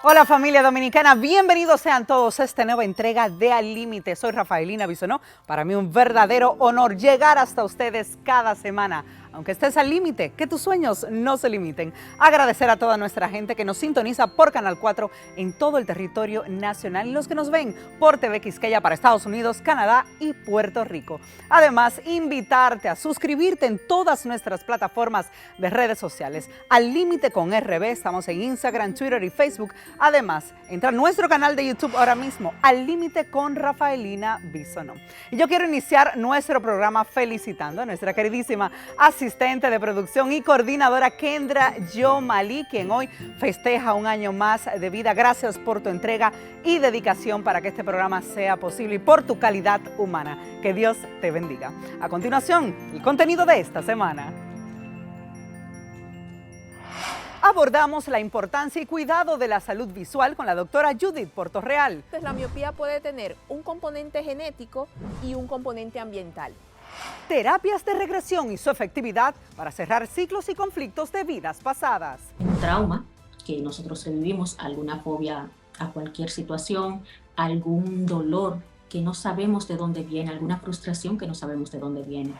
Hola familia dominicana, bienvenidos sean todos a esta nueva entrega de Al Límite. Soy Rafaelina Bisonó, para mí un verdadero honor llegar hasta ustedes cada semana. Aunque estés al límite, que tus sueños no se limiten. Agradecer a toda nuestra gente que nos sintoniza por Canal 4 en todo el territorio nacional y los que nos ven por TV Quisqueya para Estados Unidos, Canadá y Puerto Rico. Además, invitarte a suscribirte en todas nuestras plataformas de redes sociales. Al Límite con RB, estamos en Instagram, Twitter y Facebook. Además, entra a nuestro canal de YouTube ahora mismo, Al Límite con Rafaelina Bisonó. Y yo quiero iniciar nuestro programa felicitando a nuestra queridísima asistente de producción y coordinadora Kendra Yomali, quien hoy festeja un año más de vida. Gracias por tu entrega y dedicación para que este programa sea posible y por tu calidad humana. Que Dios te bendiga. A continuación, el contenido de esta semana. Abordamos la importancia y cuidado de la salud visual con la doctora Judith Portorreal. La miopía puede tener un componente genético y un componente ambiental. Terapias de regresión y su efectividad para cerrar ciclos y conflictos de vidas pasadas. Un trauma que nosotros vivimos, alguna fobia a cualquier situación, algún dolor que no sabemos de dónde viene, alguna frustración que no sabemos de dónde viene.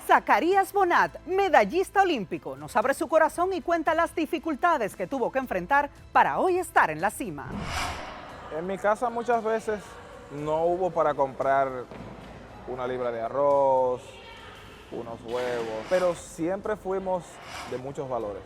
Zacarías Bonat, medallista olímpico, nos abre su corazón y cuenta las dificultades que tuvo que enfrentar para hoy estar en la cima. En mi casa muchas veces no hubo para comprar una libra de arroz, unos huevos, pero siempre fuimos de muchos valores.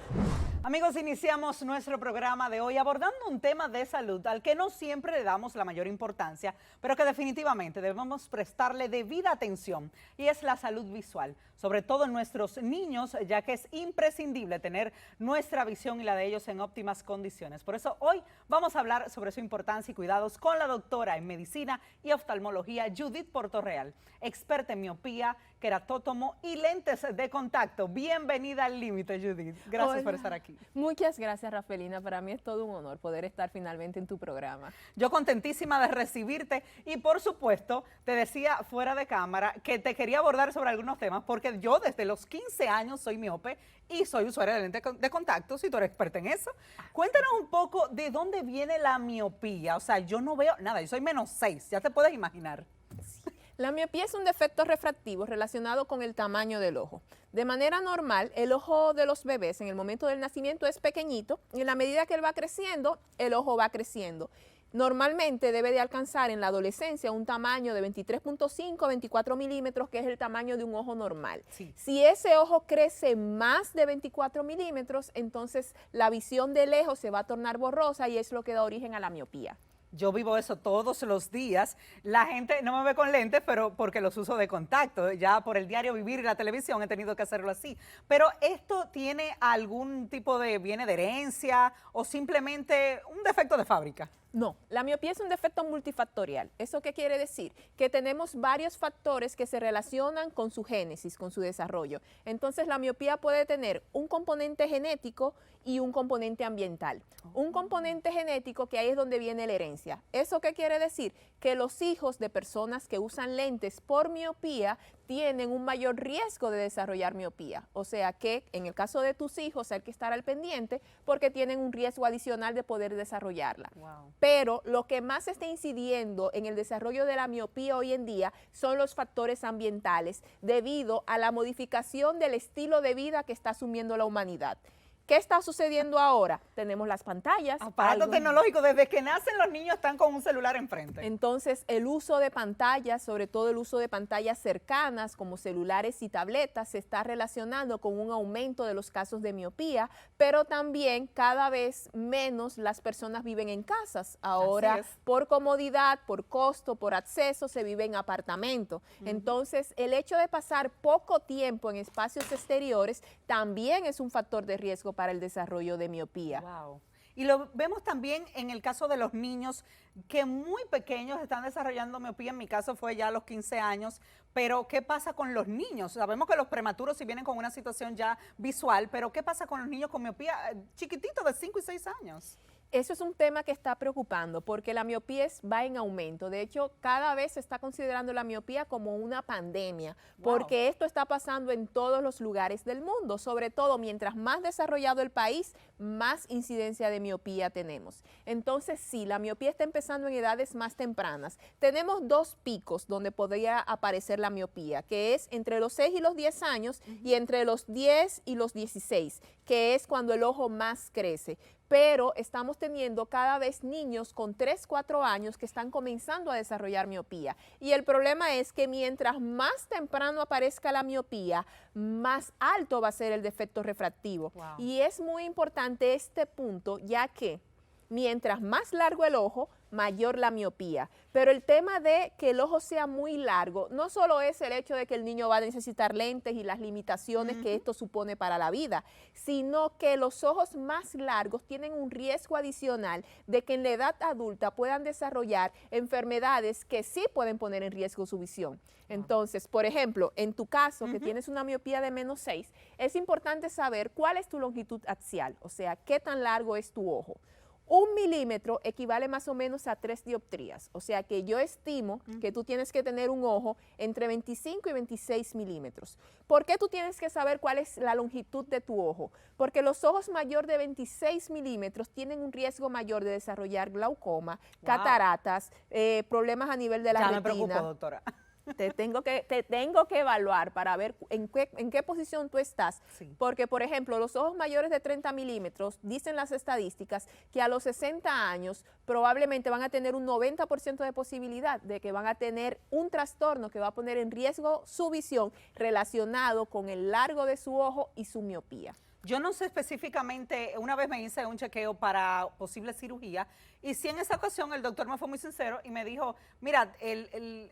Amigos, iniciamos nuestro programa de hoy abordando un tema de salud al que no siempre le damos la mayor importancia, pero que definitivamente debemos prestarle debida atención, y es la salud visual, sobre todo en nuestros niños, ya que es imprescindible tener nuestra visión y la de ellos en óptimas condiciones. Por eso hoy vamos a hablar sobre su importancia y cuidados con la doctora en medicina y oftalmología Judith Portorreal, experta en miopía, queratótomo y lentes de contacto. Bienvenida al Límite, Judith. Gracias Hola. por estar aquí. Muchas gracias, Rafaelina. Para mí es todo un honor poder estar finalmente en tu programa. Yo contentísima de recibirte y por supuesto te decía fuera de cámara que te quería abordar sobre algunos temas porque yo desde los 15 años soy miope y soy usuaria de lentes de contacto, si tú eres experta en eso. Cuéntanos un poco de dónde viene la miopía. O sea, yo no veo nada, yo soy -6, ya te puedes imaginar. La miopía es un defecto refractivo relacionado con el tamaño del ojo. De manera normal, el ojo de los bebés en el momento del nacimiento es pequeñito y en la medida que él va creciendo, el ojo va creciendo. Normalmente debe de alcanzar en la adolescencia un tamaño de 23.5 a 24 milímetros, que es el tamaño de un ojo normal. Sí. Si ese ojo crece más de 24 milímetros, entonces la visión de lejos se va a tornar borrosa y es lo que da origen a la miopía. Yo vivo eso todos los días. La gente no me ve con lentes, pero porque los uso de contacto. Ya por el diario vivir y la televisión he tenido que hacerlo así. Pero ¿esto tiene algún tipo viene de herencia o simplemente un defecto de fábrica? No, la miopía es un defecto multifactorial. ¿Eso qué quiere decir? Que tenemos varios factores que se relacionan con su génesis, con su desarrollo. Entonces, la miopía puede tener un componente genético y un componente ambiental. Un componente genético, que ahí es donde viene la herencia. ¿Eso qué quiere decir? Que los hijos de personas que usan lentes por miopía tienen un mayor riesgo de desarrollar miopía. O sea que en el caso de tus hijos hay que estar al pendiente porque tienen un riesgo adicional de poder desarrollarla. Wow. Pero lo que más está incidiendo en el desarrollo de la miopía hoy en día son los factores ambientales debido a la modificación del estilo de vida que está asumiendo la humanidad. ¿Qué está sucediendo ahora? Tenemos las pantallas. Aparatos tecnológicos, desde que nacen los niños están con un celular enfrente. Entonces, el uso de pantallas, sobre todo el uso de pantallas cercanas como celulares y tabletas, se está relacionando con un aumento de los casos de miopía, pero también cada vez menos las personas viven en casas. Ahora, por comodidad, por costo, por acceso, se vive en apartamentos. Entonces, el hecho de pasar poco tiempo en espacios exteriores también es un factor de riesgo para el desarrollo de miopía. Wow. Y lo vemos también en el caso de los niños que muy pequeños están desarrollando miopía. En mi caso fue ya a los 15 años, pero ¿qué pasa con los niños? Sabemos que los prematuros sí vienen con una situación ya visual, pero ¿qué pasa con los niños con miopía chiquititos de 5 y 6 años? Eso es un tema que está preocupando porque la miopía va en aumento. De hecho, cada vez se está considerando la miopía como una pandemia, porque esto está pasando en todos los lugares del mundo. Sobre todo, mientras más desarrollado el país, más incidencia de miopía tenemos. Entonces, sí, la miopía está empezando en edades más tempranas. Tenemos dos picos donde podría aparecer la miopía, que es entre los 6 y los 10 años y entre los 10 y los 16, que es cuando el ojo más crece. Pero estamos teniendo cada vez niños con 3, 4 años que están comenzando a desarrollar miopía. Y el problema es que mientras más temprano aparezca la miopía, más alto va a ser el defecto refractivo. Wow. Y es muy importante este punto, ya que mientras más largo el ojo, mayor la miopía. Pero el tema de que el ojo sea muy largo, no solo es el hecho de que el niño va a necesitar lentes y las limitaciones que esto supone para la vida, sino que los ojos más largos tienen un riesgo adicional de que en la edad adulta puedan desarrollar enfermedades que sí pueden poner en riesgo su visión. Entonces, por ejemplo, en tu caso, que tienes una miopía de -6, es importante saber cuál es tu longitud axial, o sea, qué tan largo es tu ojo. 1 milímetro equivale más o menos a 3 dioptrías, o sea que yo estimo que tú tienes que tener un ojo entre 25 y 26 milímetros. ¿Por qué tú tienes que saber cuál es la longitud de tu ojo? Porque los ojos mayor de 26 milímetros tienen un riesgo mayor de desarrollar glaucoma, cataratas, problemas a nivel de la retina. Ya me preocupo, doctora. Te tengo que evaluar para ver en qué posición tú estás. Sí. Porque, por ejemplo, los ojos mayores de 30 milímetros, dicen las estadísticas, que a los 60 años probablemente van a tener un 90% de posibilidad de que van a tener un trastorno que va a poner en riesgo su visión relacionado con el largo de su ojo y su miopía. Yo no sé específicamente, una vez me hice un chequeo para posible cirugía y sí en esa ocasión el doctor me fue muy sincero y me dijo, mira,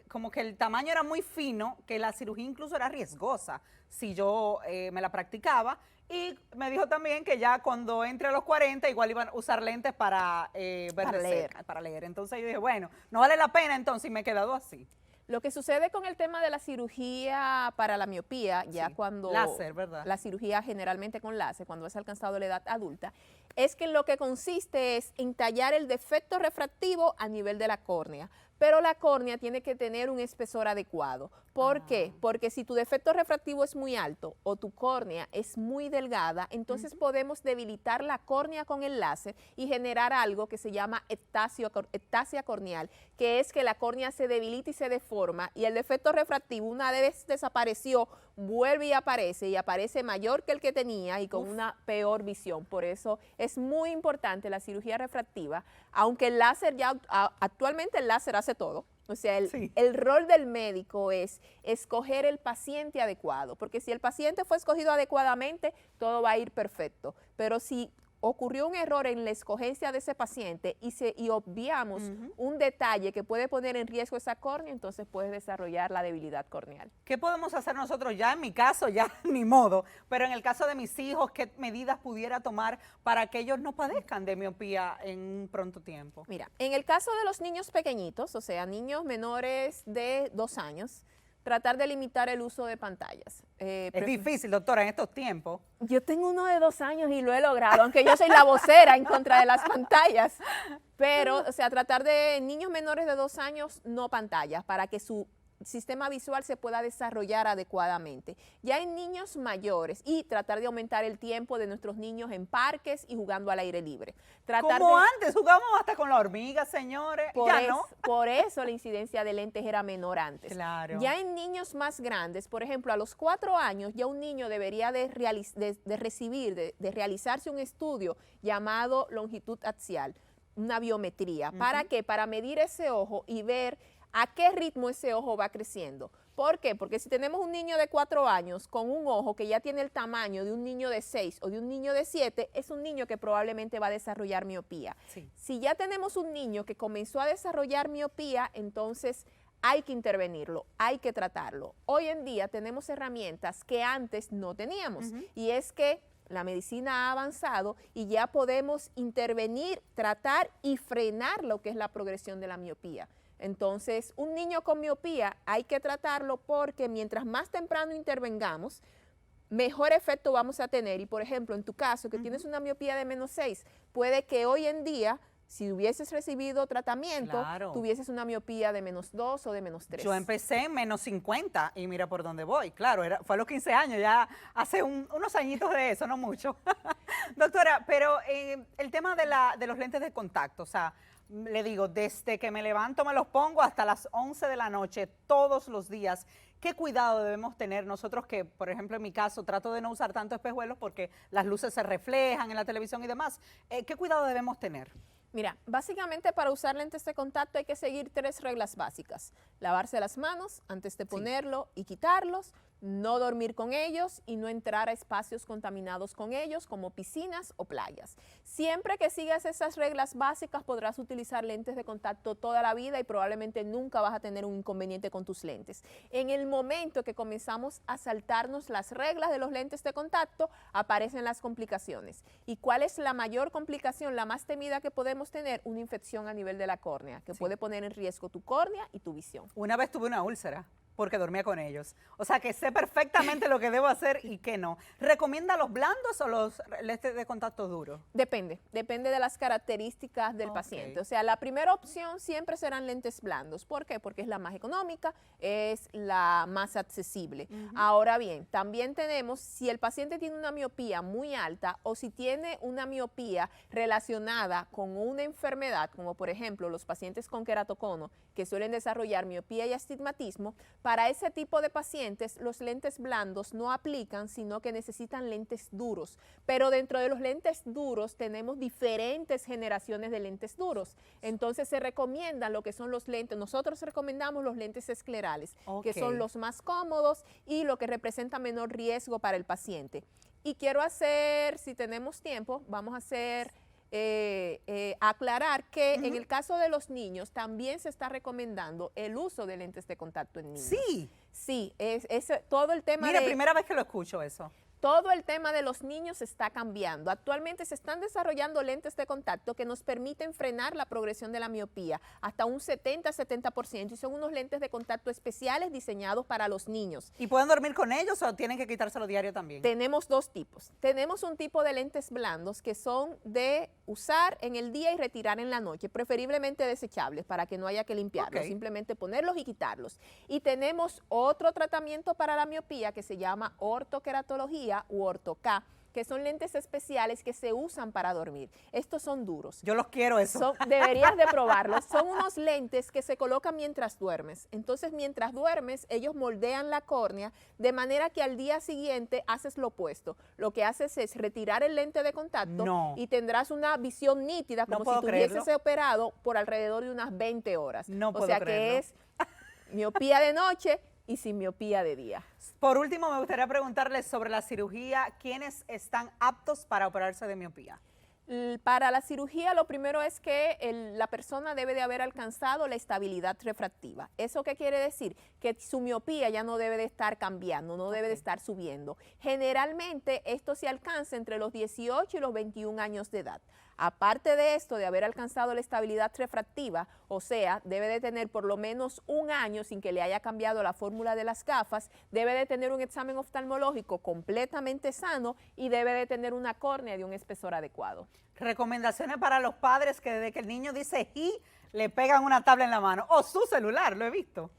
como que el tamaño era muy fino, que la cirugía incluso era riesgosa si yo me la practicaba, y me dijo también que ya cuando entre a los 40 igual iban a usar lentes para ver Para de leer. cerca, para leer. Entonces yo dije, bueno, no vale la pena entonces, y me he quedado así. Lo que sucede con el tema de la cirugía para la miopía, ya Sí, cuando láser, ¿verdad? la cirugía generalmente con láser, cuando es alcanzado la edad adulta, es que lo que consiste es en tallar el defecto refractivo a nivel de la córnea. Pero la córnea tiene que tener un espesor adecuado. ¿Por qué? Porque si tu defecto refractivo es muy alto o tu córnea es muy delgada, entonces podemos debilitar la córnea con el láser y generar algo que se llama ectasia corneal, que es que la córnea se debilita y se deforma, y el defecto refractivo, una vez desapareció, vuelve y aparece mayor que el que tenía y con una peor visión. Por eso es muy importante la cirugía refractiva, aunque el láser actualmente el láser hace todo. O sea, el rol del médico es escoger el paciente adecuado, porque si el paciente fue escogido adecuadamente, todo va a ir perfecto. Pero si ocurrió un error en la escogencia de ese paciente y obviamos un detalle que puede poner en riesgo esa córnea, entonces puedes desarrollar la debilidad corneal. ¿Qué podemos hacer nosotros? Ya en mi caso, ya ni modo, pero en el caso de mis hijos, ¿qué medidas pudiera tomar para que ellos no padezcan de miopía en un pronto tiempo? Mira, en el caso de los niños pequeñitos, o sea, niños menores de 2 años, tratar de limitar el uso de pantallas. Es difícil, doctora, en estos tiempos. Yo tengo uno de 2 años y lo he logrado, aunque yo soy la vocera en contra de las pantallas. Pero, o sea, tratar de niños menores de 2 años, no pantallas, para que su sistema visual se pueda desarrollar adecuadamente. Ya en niños mayores, y tratar de aumentar el tiempo de nuestros niños en parques y jugando al aire libre. Como antes, jugábamos hasta con la hormiga, señores. Por eso la incidencia de lentes era menor antes. Claro. Ya en niños más grandes, por ejemplo, a los 4 años, ya un niño debería de realizarse un estudio llamado longitud axial, una biometría. ¿Para qué? Para medir ese ojo y ver a qué ritmo ese ojo va creciendo. ¿Por qué? Porque si tenemos un niño de 4 años con un ojo que ya tiene el tamaño de un niño de 6 o de un niño de 7, es un niño que probablemente va a desarrollar miopía. Sí. Si ya tenemos un niño que comenzó a desarrollar miopía, entonces hay que intervenirlo, hay que tratarlo. Hoy en día tenemos herramientas que antes no teníamos, y es que la medicina ha avanzado y ya podemos intervenir, tratar y frenar lo que es la progresión de la miopía. Entonces, un niño con miopía hay que tratarlo porque mientras más temprano intervengamos, mejor efecto vamos a tener. Y por ejemplo, en tu caso, que tienes una miopía de -6, puede que hoy en día, si hubieses recibido tratamiento, Claro. tuvieses una miopía de -2 o de -3. Yo empecé en -50 y mira por dónde voy. Claro, fue a los 15 años, ya hace unos añitos de eso, no mucho. Doctora, pero el tema de los lentes de contacto, o sea, le digo, desde que me levanto me los pongo hasta las 11 de la noche, todos los días. ¿Qué cuidado debemos tener nosotros que, por ejemplo, en mi caso, trato de no usar tanto espejuelos porque las luces se reflejan en la televisión y demás? ¿Qué cuidado debemos tener? Mira, básicamente para usar lentes de contacto hay que seguir 3 reglas básicas. Lavarse las manos antes de ponerlo y quitarlos, no dormir con ellos y no entrar a espacios contaminados con ellos como piscinas o playas. Siempre que sigas esas reglas básicas podrás utilizar lentes de contacto toda la vida y probablemente nunca vas a tener un inconveniente con tus lentes. En el momento que comenzamos a saltarnos las reglas de los lentes de contacto, aparecen las complicaciones. ¿Y cuál es la mayor complicación, la más temida que podemos tener? Una infección a nivel de la córnea, que puede poner en riesgo tu córnea y tu visión. Una vez tuve una úlcera porque dormía con ellos. O sea, que sé perfectamente lo que debo hacer y qué no. ¿Recomienda los blandos o los lentes de contacto duros? Depende de las características del paciente. O sea, la primera opción siempre serán lentes blandos. ¿Por qué? Porque es la más económica, es la más accesible. Ahora bien, también tenemos, si el paciente tiene una miopía muy alta o si tiene una miopía relacionada con una enfermedad, como por ejemplo los pacientes con queratocono, que suelen desarrollar miopía y astigmatismo, para ese tipo de pacientes, los lentes blandos no aplican, sino que necesitan lentes duros. Pero dentro de los lentes duros tenemos diferentes generaciones de lentes duros. Entonces se recomiendan lo que son los lentes. Nosotros recomendamos los lentes esclerales, que son los más cómodos y lo que representa menor riesgo para el paciente. Y quiero hacer, si tenemos tiempo, vamos a hacer... aclarar que en el caso de los niños también se está recomendando el uso de lentes de contacto en niños. Sí. Sí, todo el tema Mira, primera vez que lo escucho eso. Todo el tema de los niños está cambiando. Actualmente se están desarrollando lentes de contacto que nos permiten frenar la progresión de la miopía hasta un 70-70% y son unos lentes de contacto especiales diseñados para los niños. ¿Y pueden dormir con ellos o tienen que quitárselo diario también? Tenemos 2 tipos. Tenemos un tipo de lentes blandos que son de usar en el día y retirar en la noche, preferiblemente desechables para que no haya que limpiarlos, simplemente ponerlos y quitarlos. Y tenemos otro tratamiento para la miopía que se llama ortoqueratología u orto-K, que son lentes especiales que se usan para dormir. Estos son duros. Yo los quiero eso. Deberías de probarlos. Son unos lentes que se colocan mientras duermes. Entonces, mientras duermes, ellos moldean la córnea de manera que al día siguiente haces lo opuesto. Lo que haces es retirar el lente de contacto y tendrás una visión nítida como si tuvieses operado por alrededor de unas 20 horas. O sea que es miopía de noche y sin miopía de día. Por último, me gustaría preguntarles sobre la cirugía. ¿Quiénes están aptos para operarse de miopía? Para la cirugía, lo primero es que la persona debe de haber alcanzado la estabilidad refractiva. ¿Eso qué quiere decir? Que su miopía ya no debe de estar cambiando, no debe de estar subiendo. Generalmente, esto se alcanza entre los 18 y los 21 años de edad. Aparte de esto, de haber alcanzado la estabilidad refractiva, o sea, debe de tener por lo menos 1 año sin que le haya cambiado la fórmula de las gafas, debe de tener un examen oftalmológico completamente sano y debe de tener una córnea de un espesor adecuado. Recomendaciones para los padres que desde que el niño dice y le pegan una tabla en la mano o su celular, lo he visto.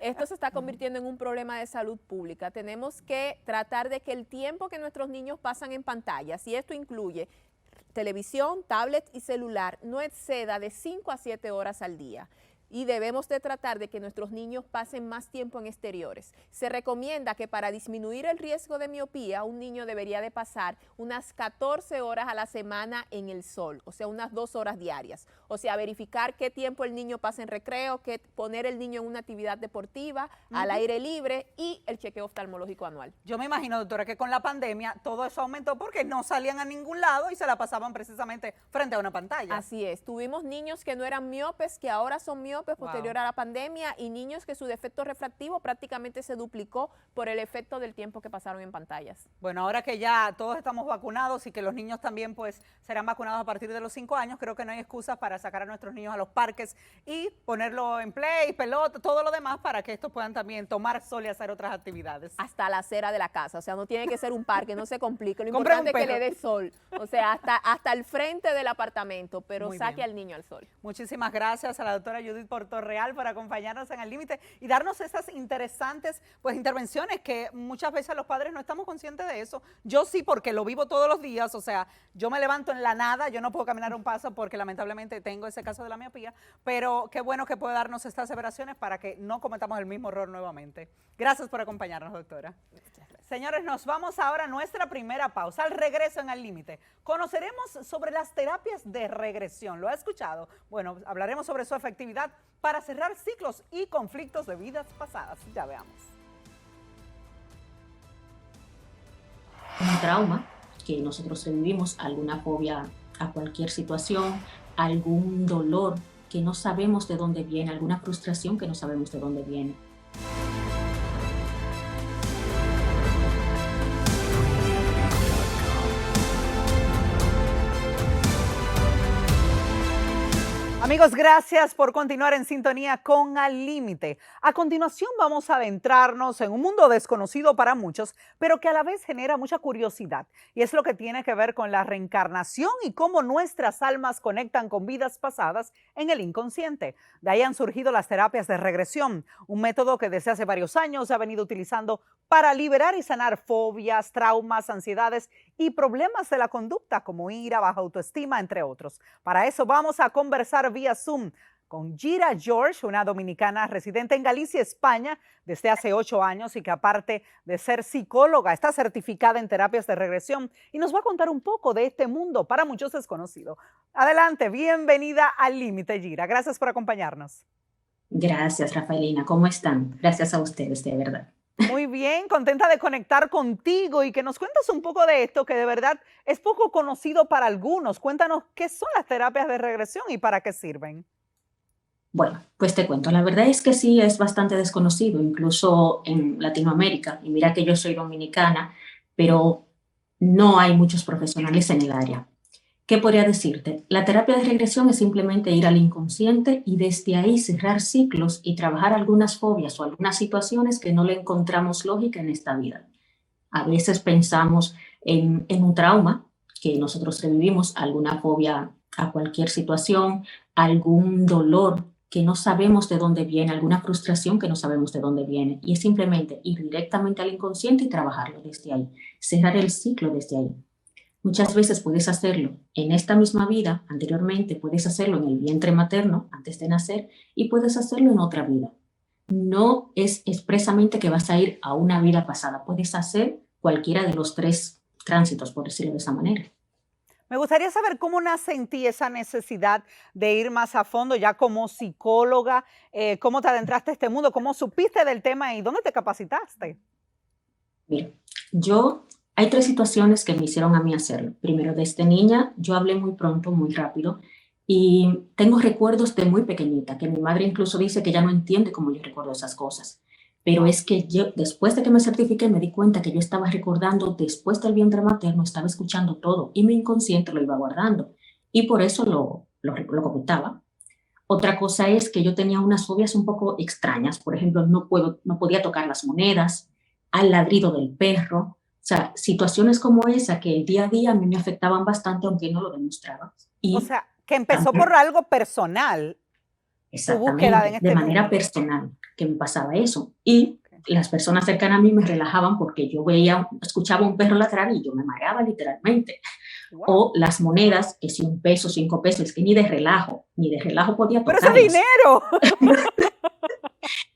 Esto se está convirtiendo en un problema de salud pública. Tenemos que tratar de que el tiempo que nuestros niños pasan en pantallas, y esto incluye televisión, tablet y celular, no exceda de 5 a 7 horas al día. Y debemos de tratar de que nuestros niños pasen más tiempo en exteriores. Se recomienda que para disminuir el riesgo de miopía, un niño debería de pasar unas 14 horas a la semana en el sol, o sea, unas 2 horas diarias. O sea, verificar qué tiempo el niño pasa en recreo, poner el niño en una actividad deportiva, al aire libre y el chequeo oftalmológico anual. Yo me imagino, doctora, que con la pandemia todo eso aumentó porque no salían a ningún lado y se la pasaban precisamente frente a una pantalla. Así es. Tuvimos niños que no eran miopes, que ahora son miopes, miopes posterior a la pandemia y niños que su defecto refractivo prácticamente se duplicó por el efecto del tiempo que pasaron en pantallas. Bueno, ahora que ya todos estamos vacunados y que los niños también pues serán vacunados a partir de los 5 años, creo que no hay excusas para sacar a nuestros niños a los parques y ponerlo en play, pelota, todo lo demás para que estos puedan también tomar sol y hacer otras actividades. Hasta la acera de la casa, o sea, no tiene que ser un parque, no se complique, lo Compre importante un es que perro. le dé sol, o sea, hasta el frente del apartamento, pero Muy saque bien. al niño al sol. Muchísimas gracias a la doctora Judith Portorreal por acompañarnos en El Límite y darnos esas interesantes pues intervenciones que muchas veces los padres no estamos conscientes de eso. Yo sí, porque lo vivo todos los días, o sea, yo me levanto en la nada, yo no puedo caminar un paso porque lamentablemente tengo ese caso de la miopía, pero qué bueno que puede darnos estas aseveraciones para que no cometamos el mismo error nuevamente. Gracias por acompañarnos, doctora. Señores, nos vamos ahora a nuestra primera pausa. Al regreso en Al Límite, conoceremos sobre las terapias de regresión. ¿Lo ha escuchado? Bueno, hablaremos sobre su efectividad para cerrar ciclos y conflictos de vidas pasadas. Ya veamos. Un trauma que nosotros vivimos, alguna fobia a cualquier situación, algún dolor que no sabemos de dónde viene, alguna frustración que no sabemos de dónde viene. Amigos, gracias por continuar en sintonía con Al Límite. A continuación vamos a adentrarnos en un mundo desconocido para muchos, pero que a la vez genera mucha curiosidad. Y es lo que tiene que ver con la reencarnación y cómo nuestras almas conectan con vidas pasadas en el inconsciente. De ahí han surgido las terapias de regresión, un método que desde hace varios años se ha venido utilizando para liberar y sanar fobias, traumas, ansiedades y problemas de la conducta como ira, baja autoestima, entre otros. Para eso vamos a conversar vía Zoom con Gira George, una dominicana residente en Galicia, España, desde hace 8 años y que aparte de ser psicóloga, está certificada en terapias de regresión y nos va a contar un poco de este mundo para muchos desconocido. Adelante, bienvenida al Límite, Gira. Gracias por acompañarnos. Gracias, Rafaelina. ¿Cómo están? Gracias a ustedes, de verdad. Muy bien, contenta de conectar contigo y que nos cuentes un poco de esto que de verdad es poco conocido para algunos. Cuéntanos qué son las terapias de regresión y para qué sirven. Bueno, pues te cuento, la verdad es que sí es bastante desconocido, incluso en Latinoamérica. Y mira que yo soy dominicana, pero no hay muchos profesionales en el área. ¿Qué podría decirte? La terapia de regresión es simplemente ir al inconsciente y desde ahí cerrar ciclos y trabajar algunas fobias o algunas situaciones que no le encontramos lógica en esta vida. A veces pensamos en un trauma que nosotros revivimos, alguna fobia a cualquier situación, algún dolor que no sabemos de dónde viene, alguna frustración que no sabemos de dónde viene. Y es simplemente ir directamente al inconsciente y trabajarlo desde ahí, cerrar el ciclo desde ahí. Muchas veces puedes hacerlo en esta misma vida, anteriormente puedes hacerlo en el vientre materno, antes de nacer, y puedes hacerlo en otra vida. No es expresamente que vas a ir a una vida pasada, puedes hacer cualquiera de los 3 tránsitos, por decirlo de esa manera. Me gustaría saber cómo nace en ti esa necesidad de ir más a fondo ya como psicóloga, cómo te adentraste a este mundo, cómo supiste del tema y dónde te capacitaste. Mira, hay 3 situaciones que me hicieron a mí hacerlo. Primero, desde niña, yo hablé muy pronto, muy rápido, y tengo recuerdos de muy pequeñita, que mi madre incluso dice que ya no entiende cómo yo recuerdo esas cosas. Pero es que yo, después de que me certifiqué, me di cuenta que yo estaba recordando, después del vientre materno, estaba escuchando todo, y mi inconsciente lo iba guardando, y por eso lo comentaba. Otra cosa es que yo tenía unas fobias un poco extrañas. Por ejemplo, no podía tocar las monedas, al ladrido del perro. O sea, situaciones como esa que el día a día a mí me afectaban bastante, aunque no lo demostraba. Y o sea, que empezó por algo personal. Exactamente, de manera personal que me pasaba eso. Y las personas cercanas a mí me relajaban porque yo escuchaba un perro ladrar y yo me mareaba literalmente. Wow. O las monedas, que si 1 peso, 5 pesos, que ni de relajo podía tocarlas. ¡Pero ese dinero!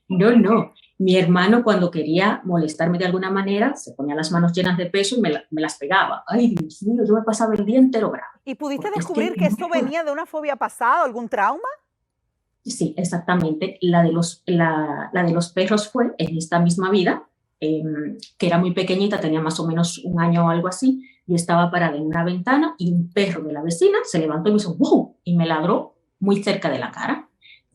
No. Mi hermano, cuando quería molestarme de alguna manera, se ponía las manos llenas de peso y me las pegaba. Ay, Dios mío, yo me pasaba el día entero bravo. ¿Y pudiste descubrir que esto venía de una fobia pasada, algún trauma? Sí, exactamente. La de los perros fue en esta misma vida, que era muy pequeñita, tenía más o menos 1 año o algo así. Yo estaba parada en una ventana y un perro de la vecina se levantó y me hizo ¡wow! Y me ladró muy cerca de la cara.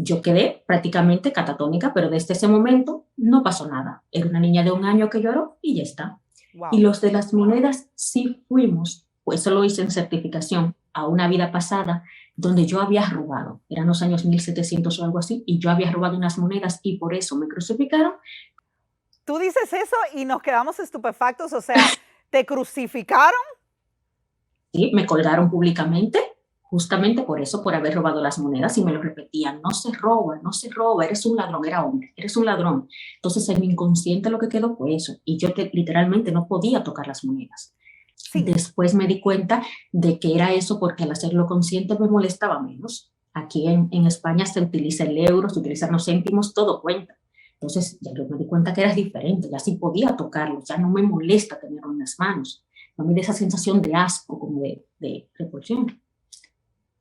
Yo quedé prácticamente catatónica, pero desde ese momento no pasó nada. Era una niña de 1 año que lloró y ya está. Wow. Y los de las monedas sí fuimos, pues eso lo hice en certificación, a una vida pasada donde yo había robado. Eran los años 1700 o algo así, y yo había robado unas monedas y por eso me crucificaron. Tú dices eso y nos quedamos estupefactos, o sea, ¿te crucificaron? Sí, me colgaron públicamente, justamente por eso, por haber robado las monedas, y me lo repetían: no se roba, no se roba, eres un ladrón. Era hombre, eres un ladrón. Entonces en mi inconsciente lo que quedó fue eso, y yo literalmente no podía tocar las monedas. Sí. Después me di cuenta de que era eso porque al hacerlo consciente me molestaba menos. Aquí en España se utiliza el euro, se utilizan los céntimos, todo cuenta. Entonces ya yo me di cuenta que era diferente, ya sí podía tocarlo, ya no me molesta tenerlo en las manos, no me da esa sensación de asco, como de repulsión.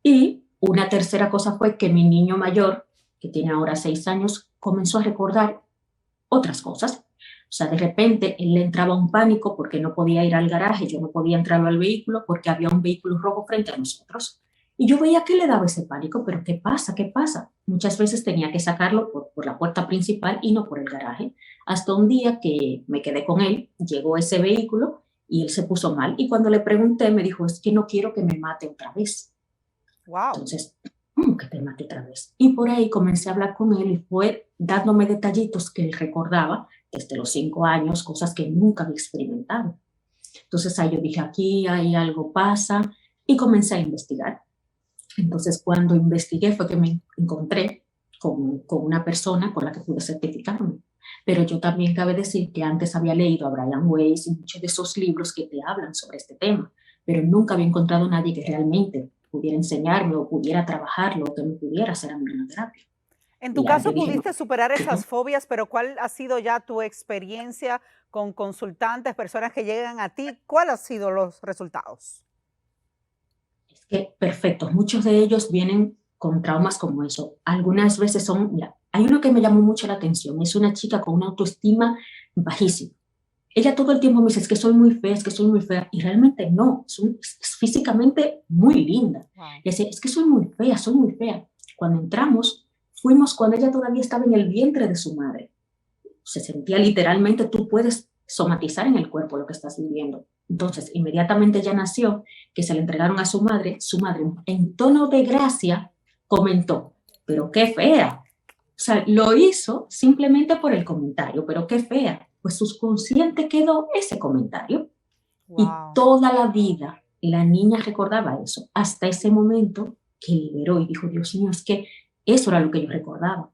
Y una tercera cosa fue que mi niño mayor, que tiene ahora 6 años, comenzó a recordar otras cosas. O sea, de repente él le entraba un pánico porque no podía ir al garaje, yo no podía entrar al vehículo porque había un vehículo rojo frente a nosotros. Y yo veía que le daba ese pánico, pero ¿qué pasa? ¿Qué pasa? Muchas veces tenía que sacarlo por la puerta principal y no por el garaje. Hasta un día que me quedé con él, llegó ese vehículo y él se puso mal. Y cuando le pregunté, me dijo: es que no quiero que me mate otra vez. Wow. Entonces, ¿cómo que te mate otra vez? Y por ahí comencé a hablar con él y fue dándome detallitos que él recordaba desde los 5 años, cosas que nunca había experimentado. Entonces ahí yo dije: aquí hay algo pasa, y comencé a investigar. Entonces cuando investigué fue que me encontré con una persona con la que pude certificarme. Pero yo también cabe decir que antes había leído a Brian Weiss y muchos de esos libros que te hablan sobre este tema, pero nunca había encontrado a nadie que realmente pudiera enseñarme o pudiera trabajarlo o que me pudiera hacer a mí una terapia. En tu Y caso yo dije, pudiste no. superar esas fobias, pero ¿cuál ha sido ya tu experiencia con consultantes, personas que llegan a ti? ¿Cuáles han sido los resultados? Es que perfecto, muchos de ellos vienen con traumas como eso. Algunas veces son, mira, hay uno que me llamó mucho la atención, es una chica con una autoestima bajísima. Ella todo el tiempo me dice: es que soy muy fea, es que soy muy fea, y realmente no, es físicamente muy linda. Wow. Y dice: es que soy muy fea, soy muy fea. Cuando entramos, fuimos cuando ella todavía estaba en el vientre de su madre. Se sentía literalmente, tú puedes somatizar en el cuerpo lo que estás viviendo. Entonces, inmediatamente ya nació, que se le entregaron a su madre en tono de gracia comentó: pero qué fea. O sea, lo hizo simplemente por el comentario, pero qué fea. Pues subconsciente quedó ese comentario. Wow. Y toda la vida la niña recordaba eso, hasta ese momento que liberó y dijo: Dios mío, es que eso era lo que yo recordaba.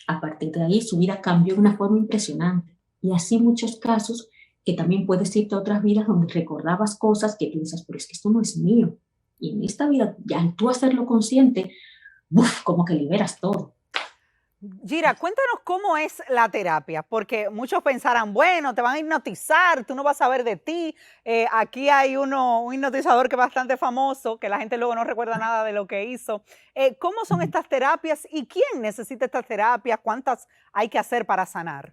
A partir de ahí su vida cambió de una forma impresionante. Y así muchos casos que también puedes irte a otras vidas donde recordabas cosas que tú dices: pero es que esto no es mío. Y en esta vida, ya al tú hacerlo consciente, como que liberas todo. Gira, cuéntanos cómo es la terapia, porque muchos pensarán, bueno, te van a hipnotizar, tú no vas a saber de ti. Aquí hay un hipnotizador que es bastante famoso, que la gente luego no recuerda nada de lo que hizo. ¿Cómo son estas terapias y quién necesita estas terapias? ¿Cuántas hay que hacer para sanar?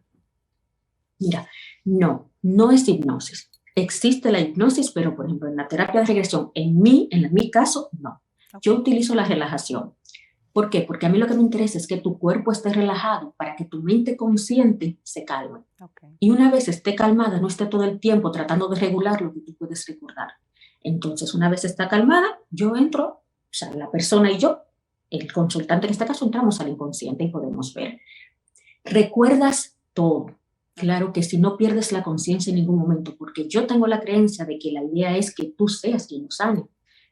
Mira, no es hipnosis. Existe la hipnosis, pero por ejemplo en la terapia de regresión, en mi caso, no. Okay. Yo utilizo la relajación. ¿Por qué? Porque a mí lo que me interesa es que tu cuerpo esté relajado para que tu mente consciente se calme. Okay. Y una vez esté calmada, no esté todo el tiempo tratando de regular lo que tú puedes recordar. Entonces, una vez está calmada, yo entro, o sea, la persona y yo, el consultante en este caso, entramos al inconsciente y podemos ver. Recuerdas todo. Claro que si no pierdes la conciencia en ningún momento, porque yo tengo la creencia de que la idea es que tú seas quien lo sane.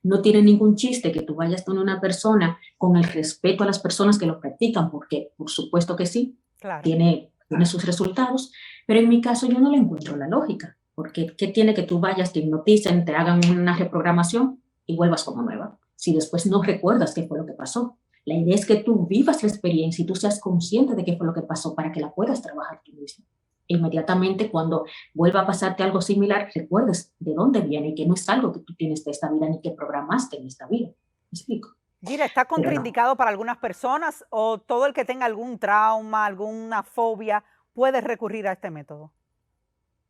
No tiene ningún chiste que tú vayas con una persona con el respeto a las personas que lo practican, porque por supuesto que sí, claro, tiene sus resultados, pero en mi caso yo no le encuentro la lógica, porque ¿qué tiene que tú vayas, te hipnoticen, te hagan una reprogramación y vuelvas como nueva? Si después no recuerdas qué fue lo que pasó. La idea es que tú vivas la experiencia y tú seas consciente de qué fue lo que pasó para que la puedas trabajar tú mismo. Inmediatamente cuando vuelva a pasarte algo similar, recuerdes de dónde viene y que no es algo que tú tienes de esta vida ni que programaste en esta vida. ¿Me explico? Gira, ¿está contraindicado para algunas personas o todo el que tenga algún trauma, alguna fobia, puede recurrir a este método?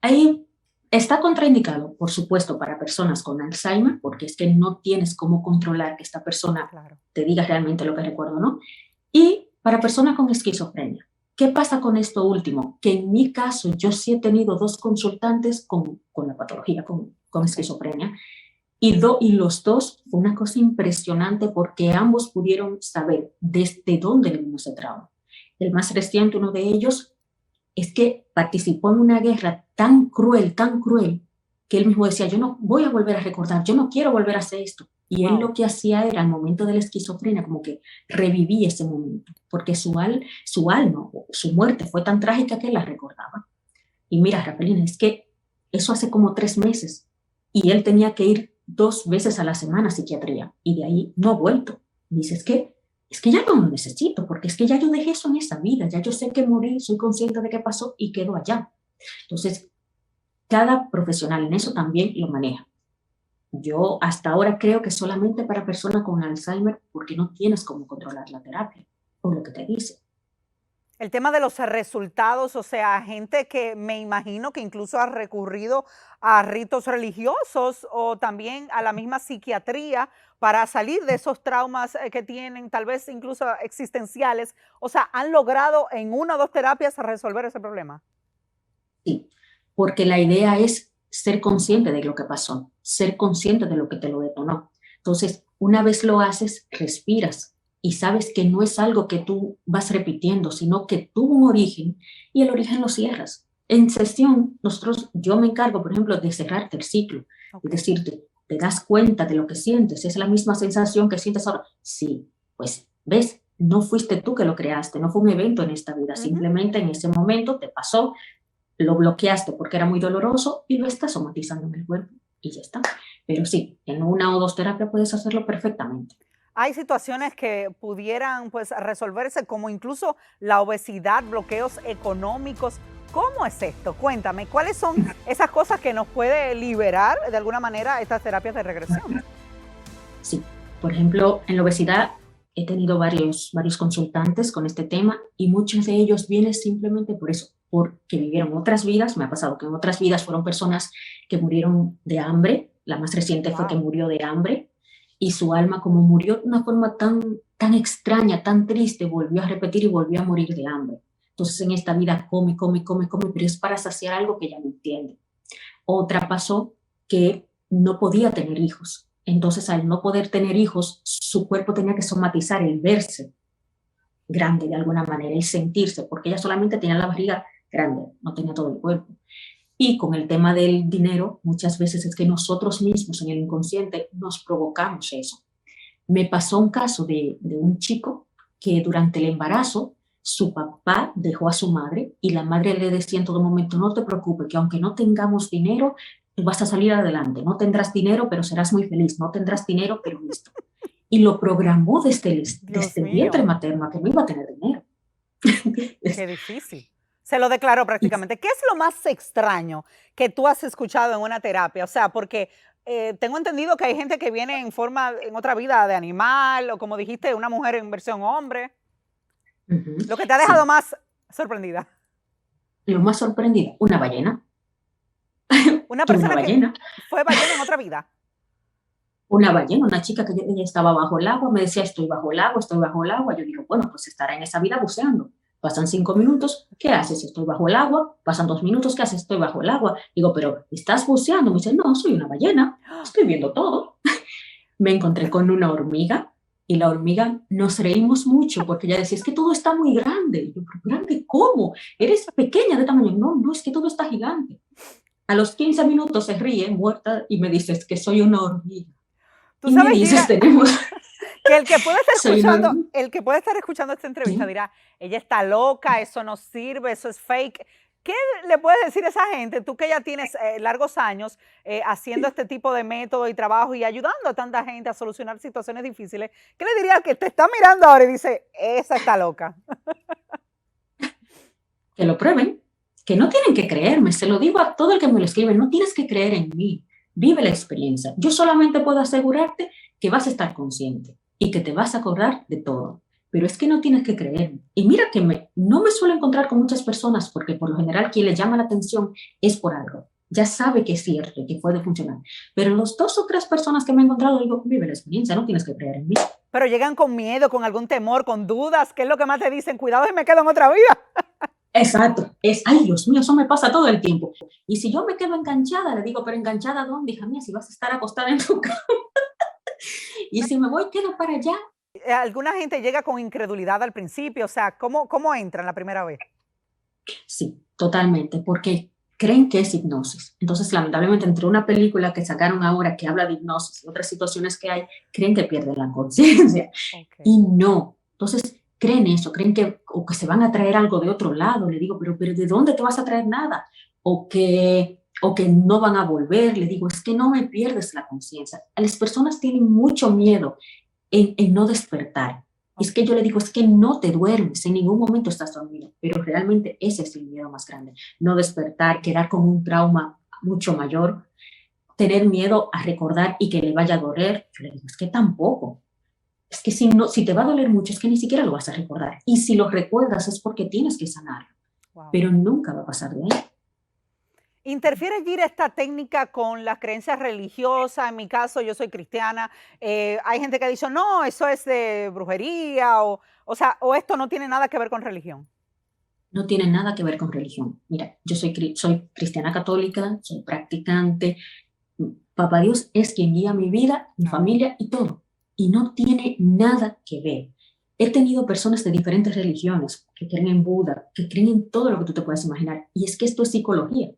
Ahí está contraindicado, por supuesto, para personas con Alzheimer, porque es que no tienes cómo controlar que esta persona te diga realmente lo que recuerda o no. Y para personas con esquizofrenia. ¿Qué pasa con esto último? Que en mi caso yo sí he tenido 2 consultantes con la patología, con esquizofrenia, y los 2 fue una cosa impresionante porque ambos pudieron saber desde dónde le vino ese trauma. El más reciente, uno de ellos, es que participó en una guerra tan cruel, que él mismo decía, yo no voy a volver a recordar, yo no quiero volver a hacer esto. Y él lo que hacía era, al momento de la esquizofrenia, como que revivía ese momento, porque su alma, su muerte fue tan trágica que él la recordaba. Y mira, Rafaelina, es que eso hace como 3 meses, y él tenía que ir 2 veces a la semana a psiquiatría, y de ahí no ha vuelto. Dice, es que ya no lo necesito, porque es que ya yo dejé eso en esa vida, ya yo sé que morí, soy consciente de qué pasó y quedo allá. Entonces, cada profesional en eso también lo maneja. Yo hasta ahora creo que solamente para personas con Alzheimer, porque no tienes cómo controlar la terapia o lo que te dice. El tema de los resultados, o sea, gente que me imagino que incluso ha recurrido a ritos religiosos o también a la misma psiquiatría para salir de esos traumas que tienen, tal vez incluso existenciales. O sea, ¿han logrado en 1 o 2 terapias resolver ese problema? Sí, porque la idea es ser consciente de lo que pasó, ser consciente de lo que te lo detonó. Entonces, una vez lo haces, respiras y sabes que no es algo que tú vas repitiendo, sino que tuvo un origen y el origen lo cierras. En sesión, yo me encargo, por ejemplo, de cerrarte el ciclo, es decir, te das cuenta de lo que sientes, es la misma sensación que sientes ahora. Sí, pues, ¿ves? No fuiste tú que lo creaste, no fue un evento en esta vida, simplemente en ese momento te pasó, lo bloqueaste porque era muy doloroso y lo estás somatizando en el cuerpo y ya está. Pero sí, en 1 o 2 terapias puedes hacerlo perfectamente. Hay situaciones que pudieran pues resolverse, como incluso la obesidad, bloqueos económicos. ¿Cómo es esto? Cuéntame, ¿cuáles son esas cosas que nos puede liberar de alguna manera estas terapias de regresión? Sí, por ejemplo, en la obesidad he tenido varios consultantes con este tema y muchos de ellos vienen simplemente por eso, porque vivieron otras vidas. Me ha pasado que en otras vidas fueron personas que murieron de hambre. La más reciente fue que murió de hambre y su alma, como murió de una forma tan extraña, tan triste, volvió a repetir y volvió a morir de hambre. Entonces en esta vida come, pero es para saciar algo que ya no entiende. Otra pasó que no podía tener hijos. Entonces, al no poder tener hijos, su cuerpo tenía que somatizar el verse grande de alguna manera y sentirse, porque ella solamente tenía la barriga grande, no tenía todo el cuerpo. Y con el tema del dinero, muchas veces es que nosotros mismos en el inconsciente nos provocamos eso. Me pasó un caso de un chico que durante el embarazo su papá dejó a su madre y la madre le decía en todo momento, no te preocupes, que aunque no tengamos dinero, tú vas a salir adelante. No tendrás dinero, pero serás muy feliz. No tendrás dinero, pero listo. Y lo programó desde el vientre materno, que no iba a tener dinero. Qué difícil. Se lo declaró prácticamente. ¿Qué es lo más extraño que tú has escuchado en una terapia? O sea, porque tengo entendido que hay gente que viene en otra vida de animal, o como dijiste, una mujer en versión hombre. Lo que te ha dejado más sorprendida. Lo más sorprendida, una ballena. Una persona que fue ballena en otra vida. Una ballena, una chica que ella estaba bajo el agua, me decía, estoy bajo el agua, estoy bajo el agua. Yo digo, bueno, pues estará en esa vida buceando. Pasan 5 minutos, ¿qué haces? Estoy bajo el agua. Pasan 2 minutos, ¿qué haces? Estoy bajo el agua. Digo, pero ¿estás buceando? Me dice, no, soy una ballena, estoy viendo todo. Me encontré con una hormiga y la hormiga nos reímos mucho porque ella decía, es que todo está muy grande. Y yo, ¿pero grande cómo? Eres pequeña de tamaño. No, es que todo está gigante. A los 15 minutos se ríe, muerta, y me dice, es que soy una hormiga. Tú sabes, me dices, que el que puede estar escuchando esta entrevista dirá, ella está loca, eso no sirve, eso es fake. ¿Qué le puedes decir a esa gente, tú que ya tienes largos años haciendo este tipo de método y trabajo y ayudando a tanta gente a solucionar situaciones difíciles? ¿Qué le dirías al que te está mirando ahora y dice, esa está loca? Que lo prueben, que no tienen que creerme, se lo digo a todo el que me lo escribe, no tienes que creer en mí, vive la experiencia. Yo solamente puedo asegurarte que vas a estar consciente y que te vas a acordar de todo. Pero es que no tienes que creerme. Y mira que no me suelo encontrar con muchas personas porque por lo general quien le llama la atención es por algo. ya sabe que es cierto, que puede funcionar. Pero los 2 o 3 personas que me he encontrado, digo, vive la experiencia, no tienes que creer en mí. Pero llegan con miedo, con algún temor, con dudas. ¿Qué es lo que más te dicen? Cuidado si me quedo en otra vida. Exacto, ay Dios mío, eso me pasa todo el tiempo. Y si yo me quedo enganchada, le digo, pero enganchada ¿dónde, hija mía? Si vas a estar acostada en tu cama. Y si me voy, quedo para allá. Alguna gente llega con incredulidad al principio. O sea, ¿cómo entran la primera vez? Sí, totalmente, porque creen que es hipnosis. Entonces, lamentablemente, entre una película que sacaron ahora que habla de hipnosis y otras situaciones que hay, creen que pierden la conciencia. Okay. Y no. Entonces, creen eso, creen que, o que se van a traer algo de otro lado. Le digo, pero ¿de dónde te vas a traer nada? O que no van a volver. Le digo, es que no me pierdes la conciencia. Las personas tienen mucho miedo en no despertar. Es que yo le digo, es que no te duermes, en ningún momento estás dormido, pero realmente ese es el miedo más grande. No despertar, quedar con un trauma mucho mayor, tener miedo a recordar y que le vaya a doler. Yo le digo, es que tampoco. Es que si te va a doler mucho, es que ni siquiera lo vas a recordar. Y si lo recuerdas es porque tienes que sanarlo, pero nunca va a pasar de ahí. ¿Interfiere, Gira, esta técnica con las creencias religiosas? En mi caso, yo soy cristiana. Hay gente que dice, no, eso es de brujería, o esto no tiene nada que ver con religión. No tiene nada que ver con religión. Mira, yo soy cristiana católica, soy practicante. Papá Dios es quien guía mi vida, mi familia y todo. Y no tiene nada que ver. He tenido personas de diferentes religiones que creen en Buda, que creen en todo lo que tú te puedas imaginar. Y es que esto es psicología.